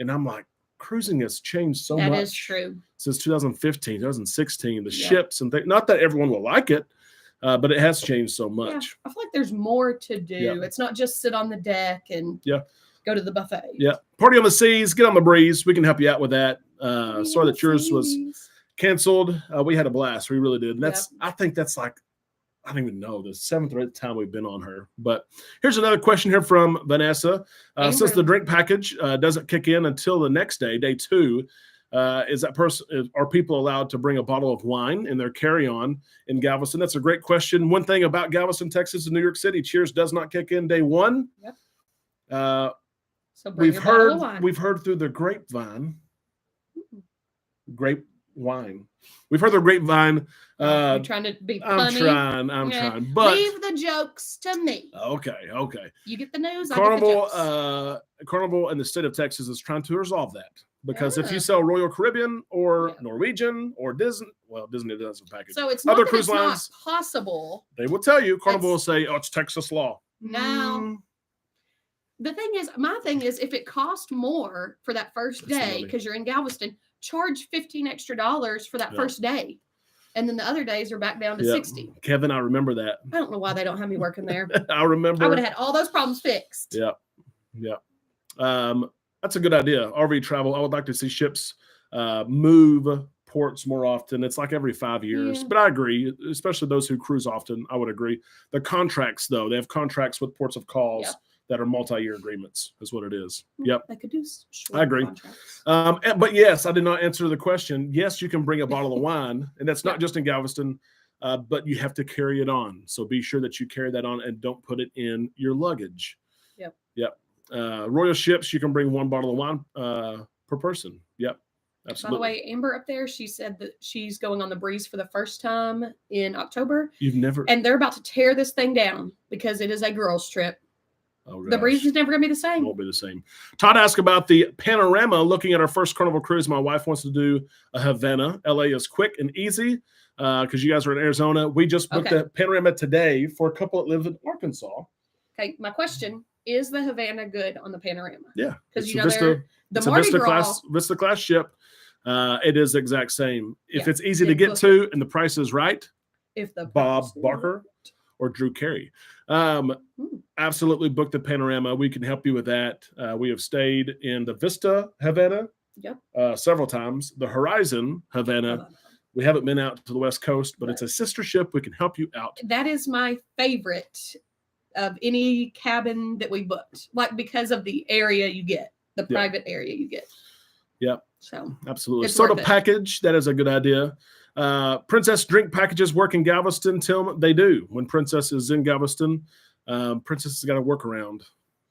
and I'm like, cruising has changed so much. That is true. Since 2015, 2016, the ships and things. Not that everyone will like it. But it has changed so much. Yeah, I feel like there's more to do. Yeah. It's not just sit on the deck and go to the buffet. Yeah. Party on the Seas, get on the Breeze. We can help you out with that. Sorry that yours was canceled. We had a blast. We really did. And I think that's like, I don't even know, the 7th or 8th time we've been on her. But here's another question here from Vanessa. Since the drink package doesn't kick in until the next day, day 2, are people allowed to bring a bottle of wine in their carry-on in Galveston? That's a great question. One thing about Galveston, Texas, and New York City, Cheers does not kick in day 1. Yep. So we've heard through the grapevine. Grape wine. We've heard the grapevine. You're trying to be funny. I'm trying. But leave the jokes to me. Okay. You get the news. Carnival, I get the jokes. Carnival in the state of Texas is trying to resolve that. Because if you sell Royal Caribbean or Norwegian or Disney does a package. So it's not other that cruise it's lines, not possible. They will tell you. Carnival will say, "Oh, it's Texas law." No. My thing is, if it costs more for that first day because you're in Galveston, charge $15 extra for that first day, and then the other days are back down to 60. Kevin, I remember that. I don't know why they don't have me working there. I remember. I would have had all those problems fixed. Yeah. That's a good idea. RV travel. I would like to see ships move ports more often. It's like every 5 years. But I agree, especially those who cruise often. I would agree. The contracts, though, they have contracts with ports of calls that are multi-year agreements, is what it is. Yep. They could do short I agree. But yes, I did not answer the question. Yes, you can bring a bottle of wine, and that's not just in Galveston, but you have to carry it on. So be sure that you carry that on and don't put it in your luggage. Yep. Royal ships, you can bring 1 bottle of wine per person. Yep, absolutely. By the way, Amber up there, she said that she's going on the Breeze for the first time in October. And they're about to tear this thing down because it is a girls' trip. Oh, the Breeze is never going to be the same. It won't be the same. Todd asked about the Panorama. Looking at our first Carnival cruise, my wife wants to do a Havana. LA is quick and easy because you guys are in Arizona. We just booked the Panorama today for a couple that live in Arkansas. Okay, my question. is the Havana good on the Panorama? Yeah, Because it's you a know Vista. the It's a Mardi Vista Gras. class ship. It is the exact same. If Yeah, it's easy to then get book to and the price is right, If the Bob price is Barker right. or Drew Carey. Hmm. Absolutely book the Panorama. We can help you with that. We have stayed in the Vista Havana Yep. several times. The Horizon Havana, we haven't been out to the West Coast, but it's a sister ship. We can help you out. That is my favorite of any cabin that we booked, like because of the area you get, the private area you get. Yep. So absolutely. it's Soda worth it. package, that is a good idea. Princess drink packages work in Galveston, Tim. They do. When Princess is in Galveston, Princess has got to work around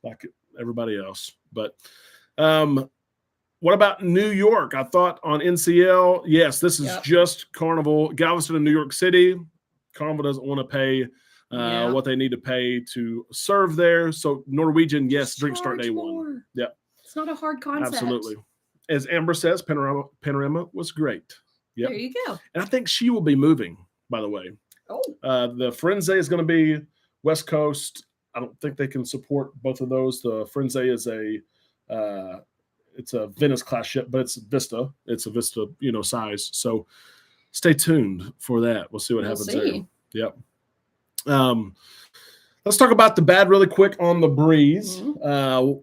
like everybody else. But what about New York? I thought on NCL, yes, this is just Carnival. Galveston and New York City. Carnival doesn't want to pay what they need to pay to serve there. So Norwegian, yes, drink start day more. 1. Yeah. It's not a hard concept. Absolutely. As Amber says, Panorama was great. Yep. There you go. And I think she will be moving, by the way. Oh. The Firenze is going to be West Coast. I don't think they can support both of those. The Firenze is it's a Venice class ship, but it's Vista. It's a Vista, size. So stay tuned for that. We'll see what happens there. Yep. Let's talk about the bad really quick on the Breeze. Mm-hmm.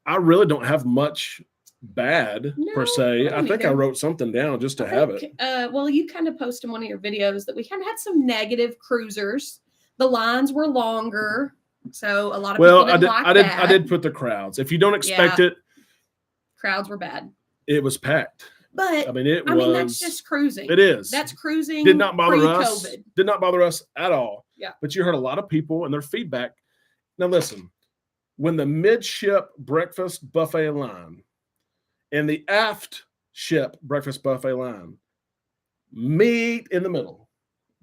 I really don't have much bad per se. I think I wrote something down just to have it. Well, you kind of posted in one of your videos that we kind of had some negative cruisers. The lines were longer, so a lot of people didn't like that. I did put the crowds. If you don't expect it, crowds were bad. It was packed. But I mean, that's just cruising. It is. That's cruising. Did not bother us. Pre-COVID. Did not bother us at all. Yeah. But you heard a lot of people and their feedback. Now listen, when the midship breakfast buffet line and the aft ship breakfast buffet line meet in the middle,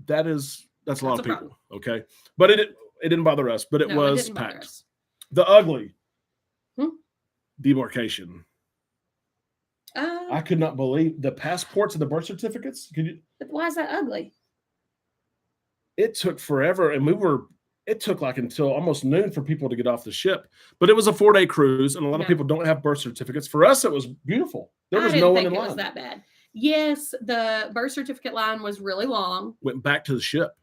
that's a lot of people. Problem. Okay. But it didn't bother us, but it was packed. The ugly demarcation. I could not believe the passports and the birth certificates. But why is that ugly? It took forever, and it took like until almost noon for people to get off the ship. But it was a 4-day cruise, and a lot of people don't have birth certificates. For us, it was beautiful. There was no one in line. It was that bad. Yes, the birth certificate line was really long. Went back to the ship.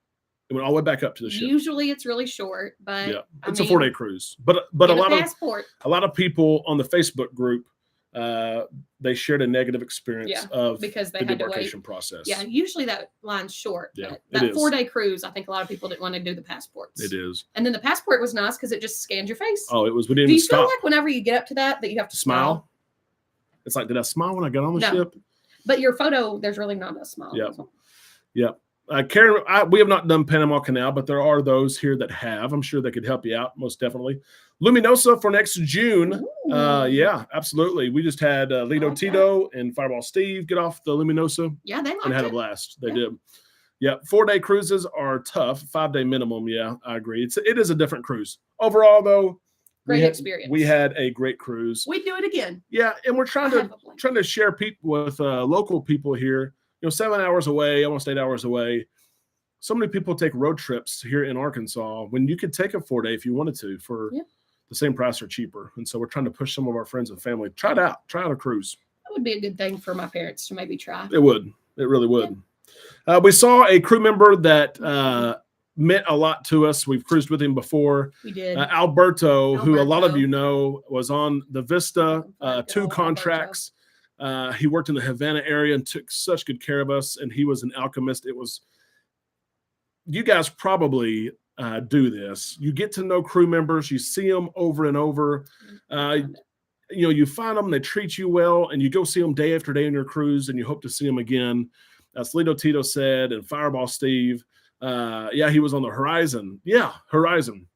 It went all the way back up to the ship. Usually, it's really short, but it's a 4-day cruise. But a lot of people on the Facebook group. They shared a negative experience of because they the demarcation process. Yeah, usually that line's short. Yeah, that 4-day cruise, I think a lot of people didn't want to do the passports. It is. And then the passport was nice because it just scanned your face. Oh, it was. We didn't do you stop. feel like whenever you get up to that you have to smile? It's like, did I smile when I got on the ship? But your photo, there's really not a smile. Yep. Karen, we have not done Panama Canal, but there are those here that have. I'm sure they could help you out, most definitely. Luminosa for next June. Yeah, absolutely. We just had Lido Tito and Fireball Steve get off the Luminosa. Yeah, they liked and had a blast. They did. Yeah, 4-day cruises are tough. 5-day minimum. Yeah, I agree. It is a different cruise. Overall, though, great experience. We had a great cruise. We'd do it again. Yeah, and we're trying to share people with local people here. 7 hours away, almost 8 hours away. So many people take road trips here in Arkansas when you could take a 4-day if you wanted to for the same price or cheaper. And so we're trying to push some of our friends and family. Try it out. Try out a cruise. That would be a good thing for my parents to maybe try. It would. It really would. Yeah. We saw a crew member that meant a lot to us. We've cruised with him before. We did. Alberto, who a lot of you know, was on the Vista 2 contracts. He worked in the Havana area and took such good care of us. And he was an alchemist. You guys probably do this. You get to know crew members. You see them over and over. You find them, they treat you well, and you go see them day after day on your cruise, and you hope to see them again. As Lido Tito said, and Fireball Steve. He was on the Horizon. Yeah, Horizon.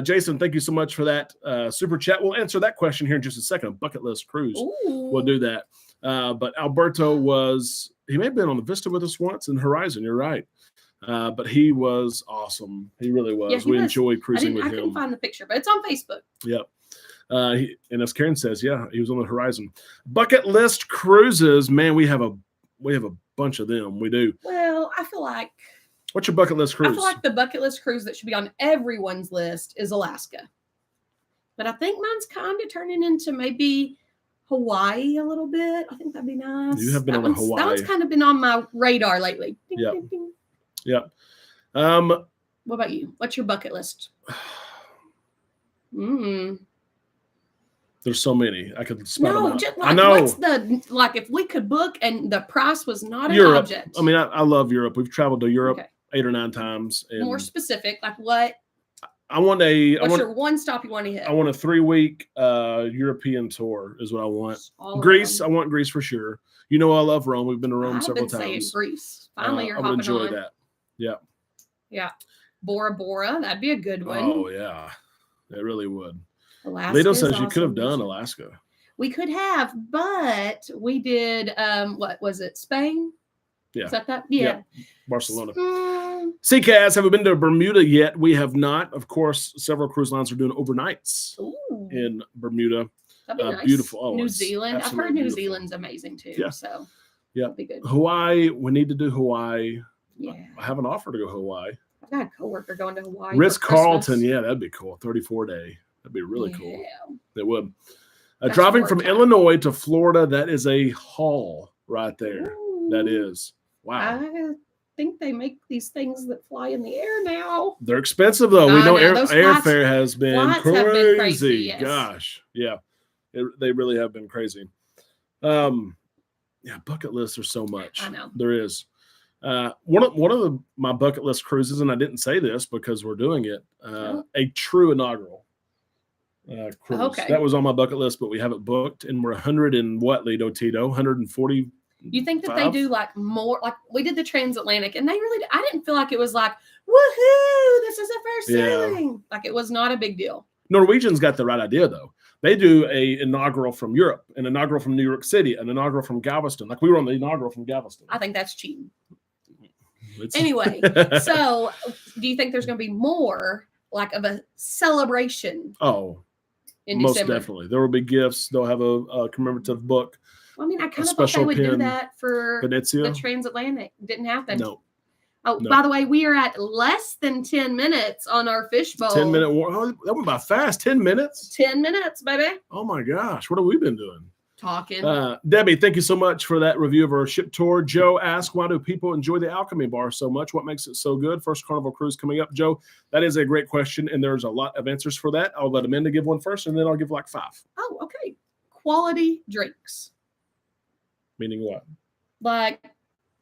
Jason, thank you so much for that super chat. We'll answer that question here in just a second. Bucket list cruise. Ooh. We'll do that. But Alberto he may have been on the Vista with us once in Horizon. You're right. But he was awesome. He really was. We enjoyed cruising with him. I couldn't find the picture, but it's on Facebook. Yep. And as Karen says, he was on the Horizon. Bucket list cruises, man. We have a bunch of them. We do. Well, I feel like. What's your bucket list cruise? I feel like the bucket list cruise that should be on everyone's list is Alaska. but I think mine's kind of turning into maybe Hawaii a little bit. I think that'd be nice. You have been on Hawaii. That one's kind of been on my radar lately. Ding, Yep. ding, ding. Yep. What about you? What's your bucket list? There's so many. I could spell them No, out. just I like, know. what's the like if we could book and the price was not an Europe. object. I mean, I love Europe. We've traveled to Europe Okay. 8 or 9 times. And More specific, like what's your one stop you want to hit? I want a 3-week European tour is what I want. All of Greece, them. I want Greece for sure. You know I love Rome. We've been to Rome I've several been saying times. Greece. Finally, you're I would hopping enjoy on. that. Yeah. Yeah. Bora Bora, that'd be a good one. Oh yeah, it really would. Alaska. Lito says you could have done Alaska. We could have, but we did. What was it? Spain? Yeah. Is that? Yeah. Barcelona. Mm, CCAS, have we been to Bermuda yet? We have not. Of course, several cruise lines are doing overnights ooh, in Bermuda. that'd be nice. beautiful. Oh, New it's Zealand. I've absolutely heard New beautiful. Zealand's amazing too. Yeah. So Yeah. that'd be good. Hawaii, we need to do Hawaii. Yeah. I have an offer to go Hawaii. I've got a coworker going to Hawaii. Ritz for Christmas. Carlton, yeah, that'd be cool. 34-day. That'd be really cool. Yeah. It would. That's Driving more from time. Illinois to Florida, that is a haul right there. That Ooh. is. Wow. I think they make these things that fly in the air now. They're expensive though. We I know know, those airfare has been flights crazy. have been crazy, yes. Gosh, yeah, they really have been crazy. Yeah, bucket lists are so much. I know. There is. One of my bucket list cruises, and I didn't say this because we're doing it. A true inaugural cruise. Okay. That was on my bucket list, but we haven't booked, and we're 100 and what, Lido Tito? 140. You think that they do like more, like we did the transatlantic, and they really, I didn't feel like it was like, woohoo, this is a first Yeah. sailing. Like it was not a big deal. Norwegian's got the right idea though. They do a inaugural from Europe, an inaugural from New York City, an inaugural from Galveston. Like we were on the inaugural from Galveston. I think that's cheating. It's- Anyway, so do you think there's going to be more like of a celebration oh, in most December? definitely. There will be gifts. They'll have a commemorative book. I mean, I kind of thought special they would do pin. that for Venezia. the transatlantic. Didn't happen. No. Oh, No. by the way, we are at less than 10 minutes on our fishbowl. 10-minute war. Oh, that went by fast. 10 minutes. 10 minutes, baby. Oh my gosh. What have we been doing? Talking. Debbie, thank you so much for that review of our ship tour. Joe asked, why do people enjoy the Alchemy Bar so much? What makes it so good? First Carnival cruise coming up. Joe, that is a great question, and there's a lot of answers for that. I'll let Amanda give one first, and then I'll give like 5. Oh, okay. Quality drinks. Meaning what? Like,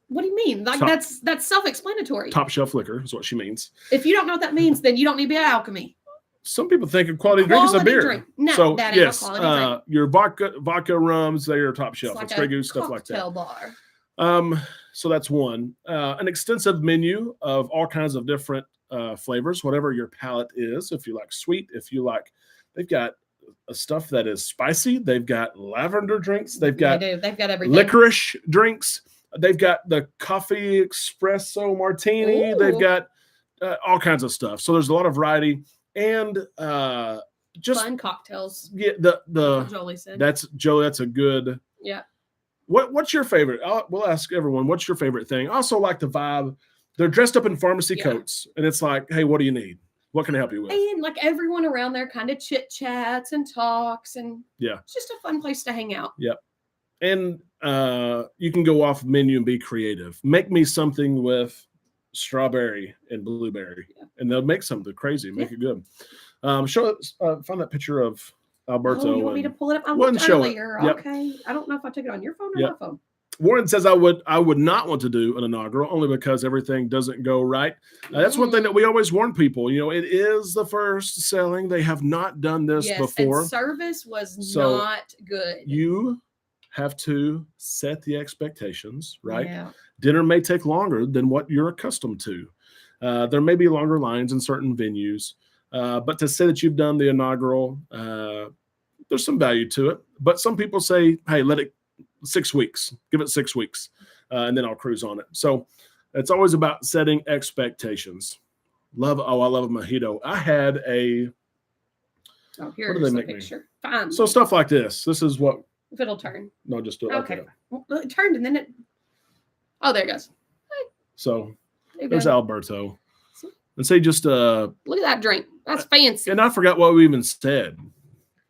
what do you mean? Like Top- that's self-explanatory. Top shelf liquor is what she means. If you don't know what that means, then you don't need to be at Alchemy. Some people think of quality drink is a Quality beer. drink. No, So that ain't yes, a quality drink. your vodka rums, they are top shelf. It's like Grey a Goose, stuff like that. cocktail bar. So that's one. An extensive menu of all kinds of different flavors, whatever your palate is. If you like sweet, if you like, they've got stuff that is spicy. They've got lavender drinks. They've got They do. They've got everything. licorice drinks. They've got the coffee espresso martini. Ooh. They've got all kinds of stuff. So there's a lot of variety and just Fun cocktails. yeah. Jolie said. That's Joe. That's a good. Yeah. What's your favorite? We'll ask everyone. What's your favorite thing? I also like the vibe. They're dressed up in pharmacy Yeah. coats, and it's like, hey, what do you need? What can I help you with? And like everyone around there kind of chit chats and talks, and Yeah. it's just a fun place to hang out. And you can go off menu and be creative. Make me something with strawberry and blueberry, Yeah. and they'll make something crazy. Make it good. Show us. Find that picture of Alberto. Oh, you want me to pull it up? I One looked show it. earlier. Yep. Okay. I don't know if I took it on your phone or Yep. my phone. Warren says I would not want to do an inaugural only because everything doesn't go right. That's one thing that we always warn people. You know, it is the first selling. They have not done this Yes, before. and service was So not good. You have to set the expectations, right? Yeah. Dinner may take longer than what you're accustomed to. There may be longer lines in certain venues, but to say that you've done the inaugural, there's some value to it. But some people say, hey, let it 6 weeks, give it 6 weeks, and then I'll cruise on it. So it's always about setting expectations. I love a mojito. I had Oh, What do here's they the make me? picture. Fine. so stuff like this. This is what, if it'll turn. no, just do it. Okay. Well, it turned and then it. Oh, there it goes. So There you there's go. Alberto. And say just, Look at that drink. That's fancy. and I forgot what we even said.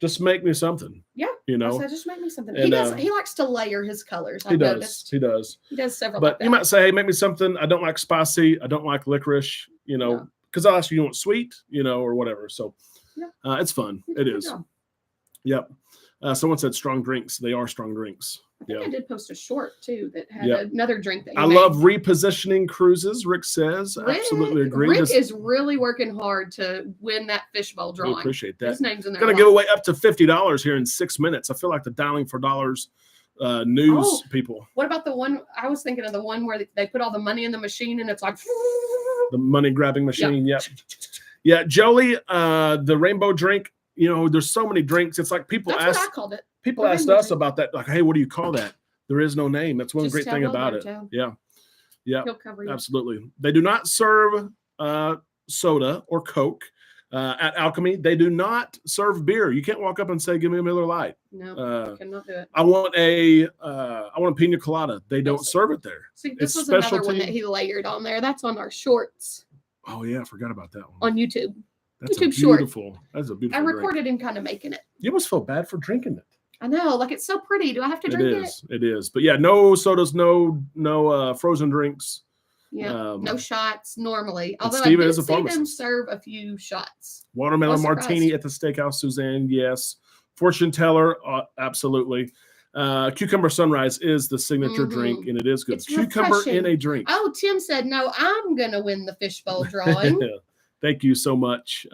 Just make me something. Yeah. You I know, said, just make me something. And, He likes to layer his colors. he I've does. noticed. He does. He does several. But like you that. might say, hey, make me something. I don't like spicy. I don't like licorice, you know, No. because I'll ask you want sweet, you know, or whatever. So Yeah. it's fun. You did It a good is. job. Yep. Someone said strong drinks. They are strong drinks. I think Yeah. I did post a short too that had Yep. another drink that he I made. love repositioning cruises, Rick says. Absolutely agree. Rick Just- is really working hard to win that fishbowl we drawing. appreciate that. His name's in there. Going a to give lot. away up to $50 here in 6 minutes. I feel like the Dialing for Dollars news people. What about the one? I was thinking of the one where they put all the money in the machine and it's like The money grabbing machine. Yep. Yeah. Jolie, the rainbow drink, you know, there's so many drinks. It's like people That's ask. what I called it. People The asked rainbow us drink. about that. Like, hey, what do you call that? There is no name. That's one Just great tell thing about it. Roberto. Yeah. Yeah. He'll cover you. Absolutely. They do not serve soda or Coke at Alchemy. They do not serve beer. You can't walk up and say, give me a Miller Lite. No, cannot do it. I want a pina colada. They don't sir. serve it there. See, this It's was another one specialty. that he layered on there. That's on our shorts Oh yeah, I forgot about that one. on YouTube. That's YouTube short. beautiful. That's a I beautiful drink. recorded him kind of making it. You almost feel bad for drinking it. I know, like it's so pretty. Do I have to drink it? It is. But yeah, no sodas, no frozen drinks. Yeah, no shots normally. and Although Steve I did is a see them pharmacist. serve a few shots. Watermelon Was surprised. martini at the steakhouse, Suzanne. Yes. Fortune teller, absolutely. Cucumber sunrise is the signature drink, and it is good. It's Cucumber refreshing. in a drink. Oh, Tim said, no, I'm going to win the fishbowl drawing. Thank you so much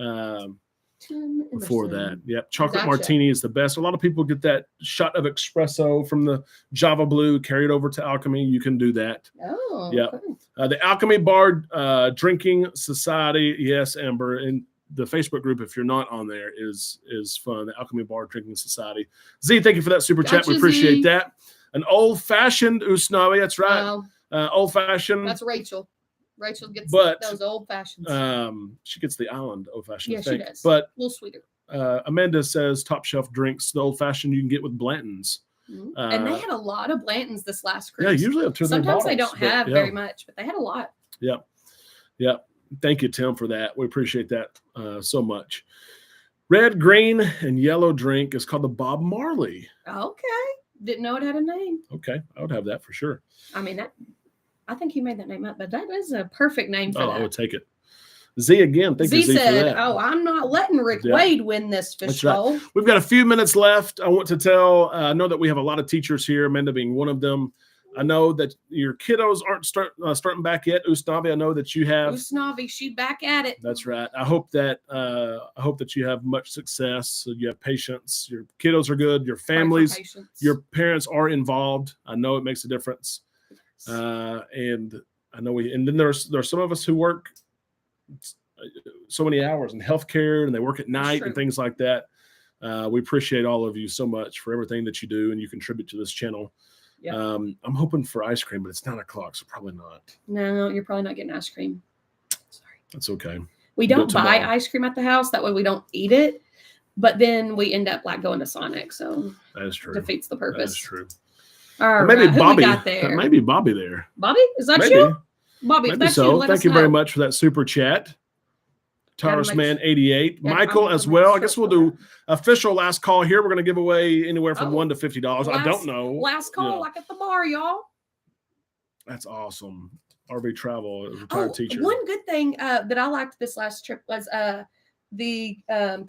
Tim for Emerson. that. Yep. Chocolate Gotcha. martini is the best. A lot of people get that shot of espresso from the Java Blue, carry it over to Alchemy. You can do that. Oh, Yeah. okay. The Alchemy Bar Drinking Society. Yes, Amber. And the Facebook group, if you're not on there, is fun. The Alchemy Bar Drinking Society. Z, thank you for that super chat. We Gotcha, appreciate Z. that. An old-fashioned Usnavi. That's right. Oh, Old-fashioned. that's Rachel. Rachel gets But, those old fashions. She gets the island old-fashioned. Yeah, I she think. does. But A little sweeter. Amanda says top shelf drinks, the old-fashioned you can get with Blanton's. Mhm. And they had a lot of Blantons this last cruise. Yeah, usually up to their Sometimes they bottles, don't but have yeah. very much, but they had a lot. Yep. Thank you, Tim, for that. We appreciate that so much. Red, green, and yellow drink is called the Bob Marley. Okay. Didn't know it had a name. Okay, I would have that for sure. I mean, I think he made that name up, but that is a perfect name for Oh, I that. would take it. Z again. Thank you, Z Z, for said, that. "Oh, I'm not letting Rick Yeah. Wade win this That's fishbowl." We've got a few minutes left. I want to tell, I know that we have a lot of teachers here, Amanda being one of them. I know that your kiddos aren't starting back yet. Usnavi, I know that you have. Usnavi, she back at it. That's right. I hope that you have much success. So you have patience. Your kiddos are good. Your Pray for families, patience. your parents are involved. I know it makes a difference. And I know and then there's some of us who work so many hours in healthcare and they work at night and true. things like that. We appreciate all of you so much for everything that you do and you contribute to this channel. Yep. I'm hoping for ice cream, but it's 9:00, so probably not. No, you're probably not getting ice cream. Sorry. That's okay. We Do it don't buy tomorrow. ice cream at the house. That way we don't eat it. But then we end up like going to Sonic. So That is true. defeats the That purpose. is true. All Maybe right, who Bobby. we got there? Maybe Bobby there. Bobby? Is that Maybe. you? Bobby, if Maybe that's so. you, let Thank us you very know. much for that super chat. Gotta Taurus make Man 88. Yeah, Michael I'm as gonna well. make I guess sure we'll for do official last call here. We're going to give away anywhere from Oh. $1 to $50. I don't know. Last call, Yeah. like at the bar, y'all. That's awesome. RV Travel, a retired teacher. One good thing that I liked this last trip was the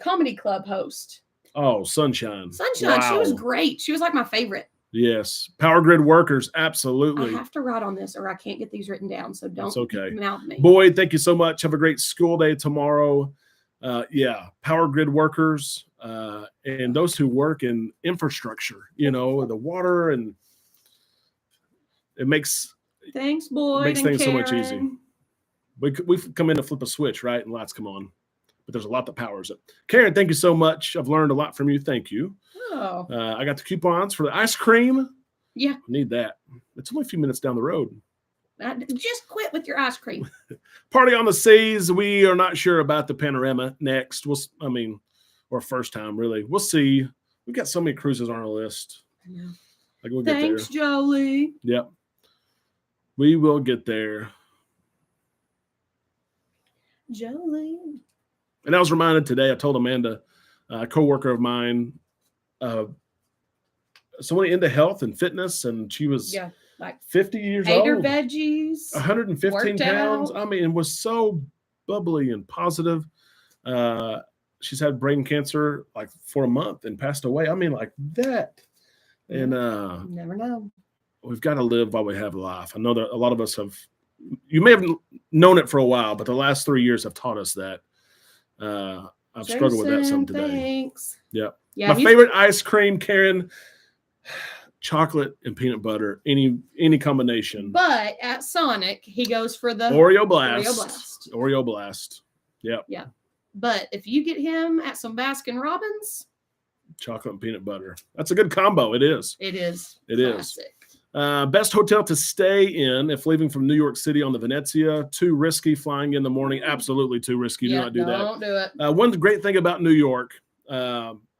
comedy club host. Oh, Sunshine. Sunshine. She was Wow. great. She was like my favorite. Yes. Power Grid Workers. I Absolutely. have to write on this or I can't get these written down. So don't That's okay. mouth me. Boyd, thank you so much. Have a great school day tomorrow. Yeah, Power Grid Workers and those who work in infrastructure, the water, and it makes Thanks, Boyd. Makes and things so much easy. Karen. we've come in to flip a switch, right? And lights come on. But there's a lot that powers it. Karen, thank you so much. I've learned a lot from you. Thank you. Oh, I got the coupons for the ice cream. yeah. Need that. It's only a few minutes down the road. Just quit with your ice cream. Party on the Seas. We are not sure about the panorama next. Or first time, really. We'll see. We've got so many cruises on our list. I know. Like we'll get Thanks, there. Jolie. Yep. We will get there. Jolie. And I was reminded today, I told Amanda, a coworker of mine, someone into health and fitness, and she was like 50 years ate old, her veggies, 115 worked pounds. out. I mean, it was so bubbly and positive. She's had brain cancer like for a month and passed away. I mean, like that. And You never know. we've got to live while we have life. I know that a lot of us have. You may have known it for a while, but the last 3 years have taught us that. I've struggled with that some today. Thanks. Yeah. Yeah. My favorite ice cream, Karen, chocolate and peanut butter, any combination. But at Sonic, he goes for the Oreo Blast. Oreo Blast. Oreo Blast. Yep. Yeah. But if you get him at some Baskin Robbins, chocolate and peanut butter. That's a good combo. It is. It is. It classic. is. Best hotel to stay in if leaving from New York City on the Venezia. Too risky flying in the morning. Absolutely too risky. Do not do that. Don't do it. One great thing about New York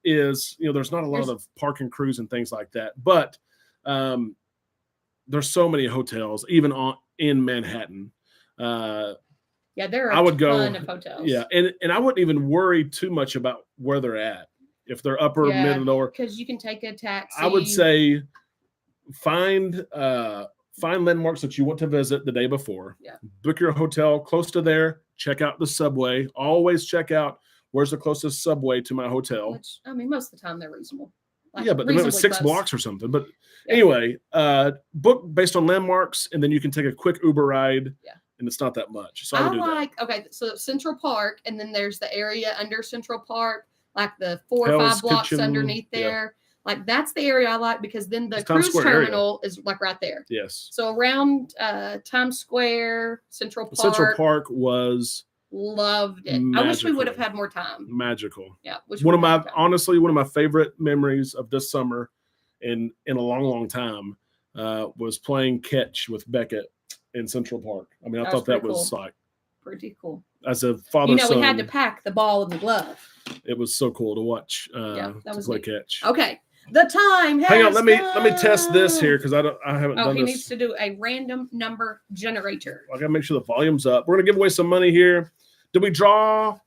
is, there's not a lot of park and cruise and things like that, but there's so many hotels, even in Manhattan. There are a ton of hotels. Yeah, and I wouldn't even worry too much about where they're at. If they're upper, mid, or lower. Because you can take a taxi. I would say find landmarks that you want to visit the day before. Yeah. Book your hotel close to there. Check out the subway. Always check out where's the closest subway to my hotel. Which, I mean, most of the time they're reasonable. But it was 6 blocks or something. But anyway, book based on landmarks, and then you can take a quick Uber ride. Yeah. And it's not that much. So I would do that. So Central Park, and then there's the area under Central Park, like the 4 or 5 blocks underneath there. Like that's the area I like because then the cruise terminal is like right there. Yes. So around Times Square, Central Park. Central Park was loved it. Magical. I wish we would have had more time. Magical. Yeah. One of my favorite memories of this summer in a long, long time was playing catch with Beckett in Central Park. I mean, I thought that was like pretty cool. As a father-son, we had to pack the ball and the glove. It was so cool to watch. That was play catch. Okay. The time has Hang on, let me test this here because I haven't done this. He needs to do a random number generator. I gotta make sure the volume's up. We're gonna give away some money here. Did we draw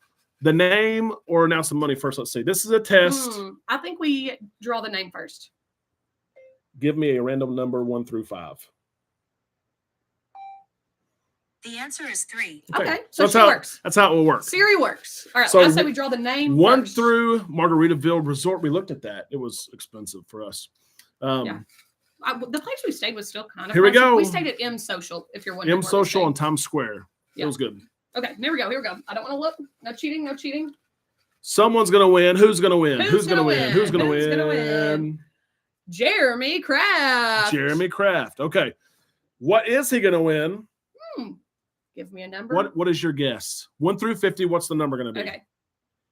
the name or announce the money first? Let's see. This is a test. I think we draw the name first. Give me a random number 1 through 5. The answer is 3. Okay, so she works. That's how it will work. Siri works. All right, so I say we draw the name 1 first. through Margaritaville Resort. We looked at that. It was expensive for us. The place we stayed was still kind of Here we go. We stayed at M Social, if you're wondering. M Social on Times Square. It was good. Okay, here we go. I don't want to look. No cheating. Someone's going to win. Who's going to win? Who's going to win? Who's going to win? Jeremy Kraft. Jeremy Kraft. Okay. What is he going to win? Give me a number. What is your guess? 1 through 50, what's the number going to be? Okay.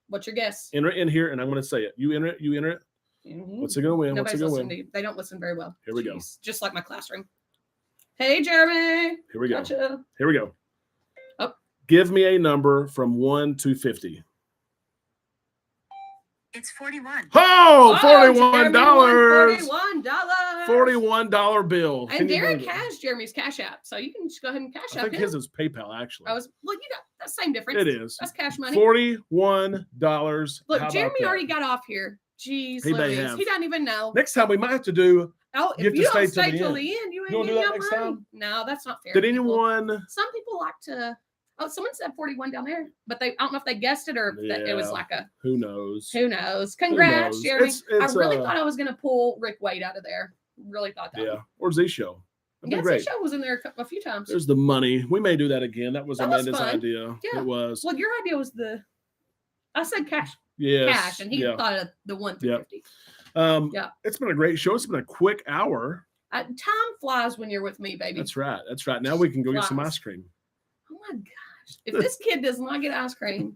What's your guess? Enter it in here, and I'm going to say it. You enter it. Mm-hmm. What's it going to win? Nobody's listening to you. They don't listen very well. Here we go. Just like my classroom. Hey, Jeremy. Here we go. Gotcha. Here we go. Oh. Give me a number from 1 to 50. It's 41. Oh, $41. $41 bill. And Derek has Jeremy's Cash App, so you can just go ahead and cash I think his is PayPal, actually. That's same difference. It is. That's cash money. $41. Look, Jeremy already got off here. Jeez, he doesn't even know. Next time we might have to do. If you don't stay till the end, you ain't getting no money. No, that's not fair. Did anyone? Some people like to. Oh, someone said 41 down there, but I don't know if they guessed it or if it was like a. Who knows? Congrats, Jeremy. I really thought I was going to pull Rick Wade out of there. Really thought that. Yeah, or Z-Show. Z-Show was in there a few times. There's the money. We may do that again. That was Amanda's idea. Yeah. It was. Well, your idea was I said cash. Yes. Cash, and he thought of the 1 through 50. It's been a great show. It's been a quick hour. Time flies when you're with me, baby. That's right. Now we can go get some ice cream. Oh my gosh. If this kid does not get ice cream.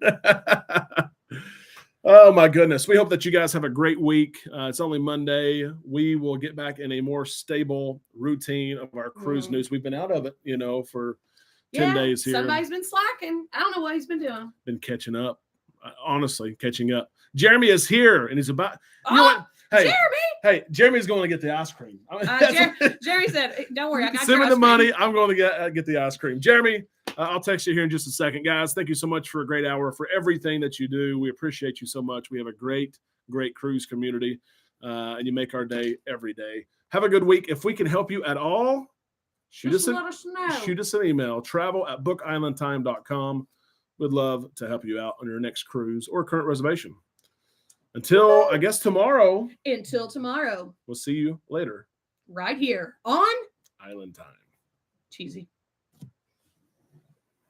Oh my goodness. We hope that you guys have a great week. It's only Monday. We will get back in a more stable routine of our cruise news. We've been out of it, for 10 days here. Somebody's been slacking. I don't know what he's been doing. Been catching up. Honestly, catching up. Jeremy is here and he's about. You know what? Hey, Jeremy! Hey, Jeremy's going to get the ice cream. Jerry said, "Don't worry, I got send me the cream. money. I'm going to get the ice cream." Jeremy, I'll text you here in just a second. Guys, thank you so much for a great hour, for everything that you do. We appreciate you so much. We have a great cruise community, and you make our day every day. Have a good week. If we can help you at all, shoot us an email, travel@bookislandtime.com. We'd love to help you out on your next cruise or current reservation. Until, I guess, tomorrow. Until tomorrow. We'll see you later. Right here on Island Time. Cheesy.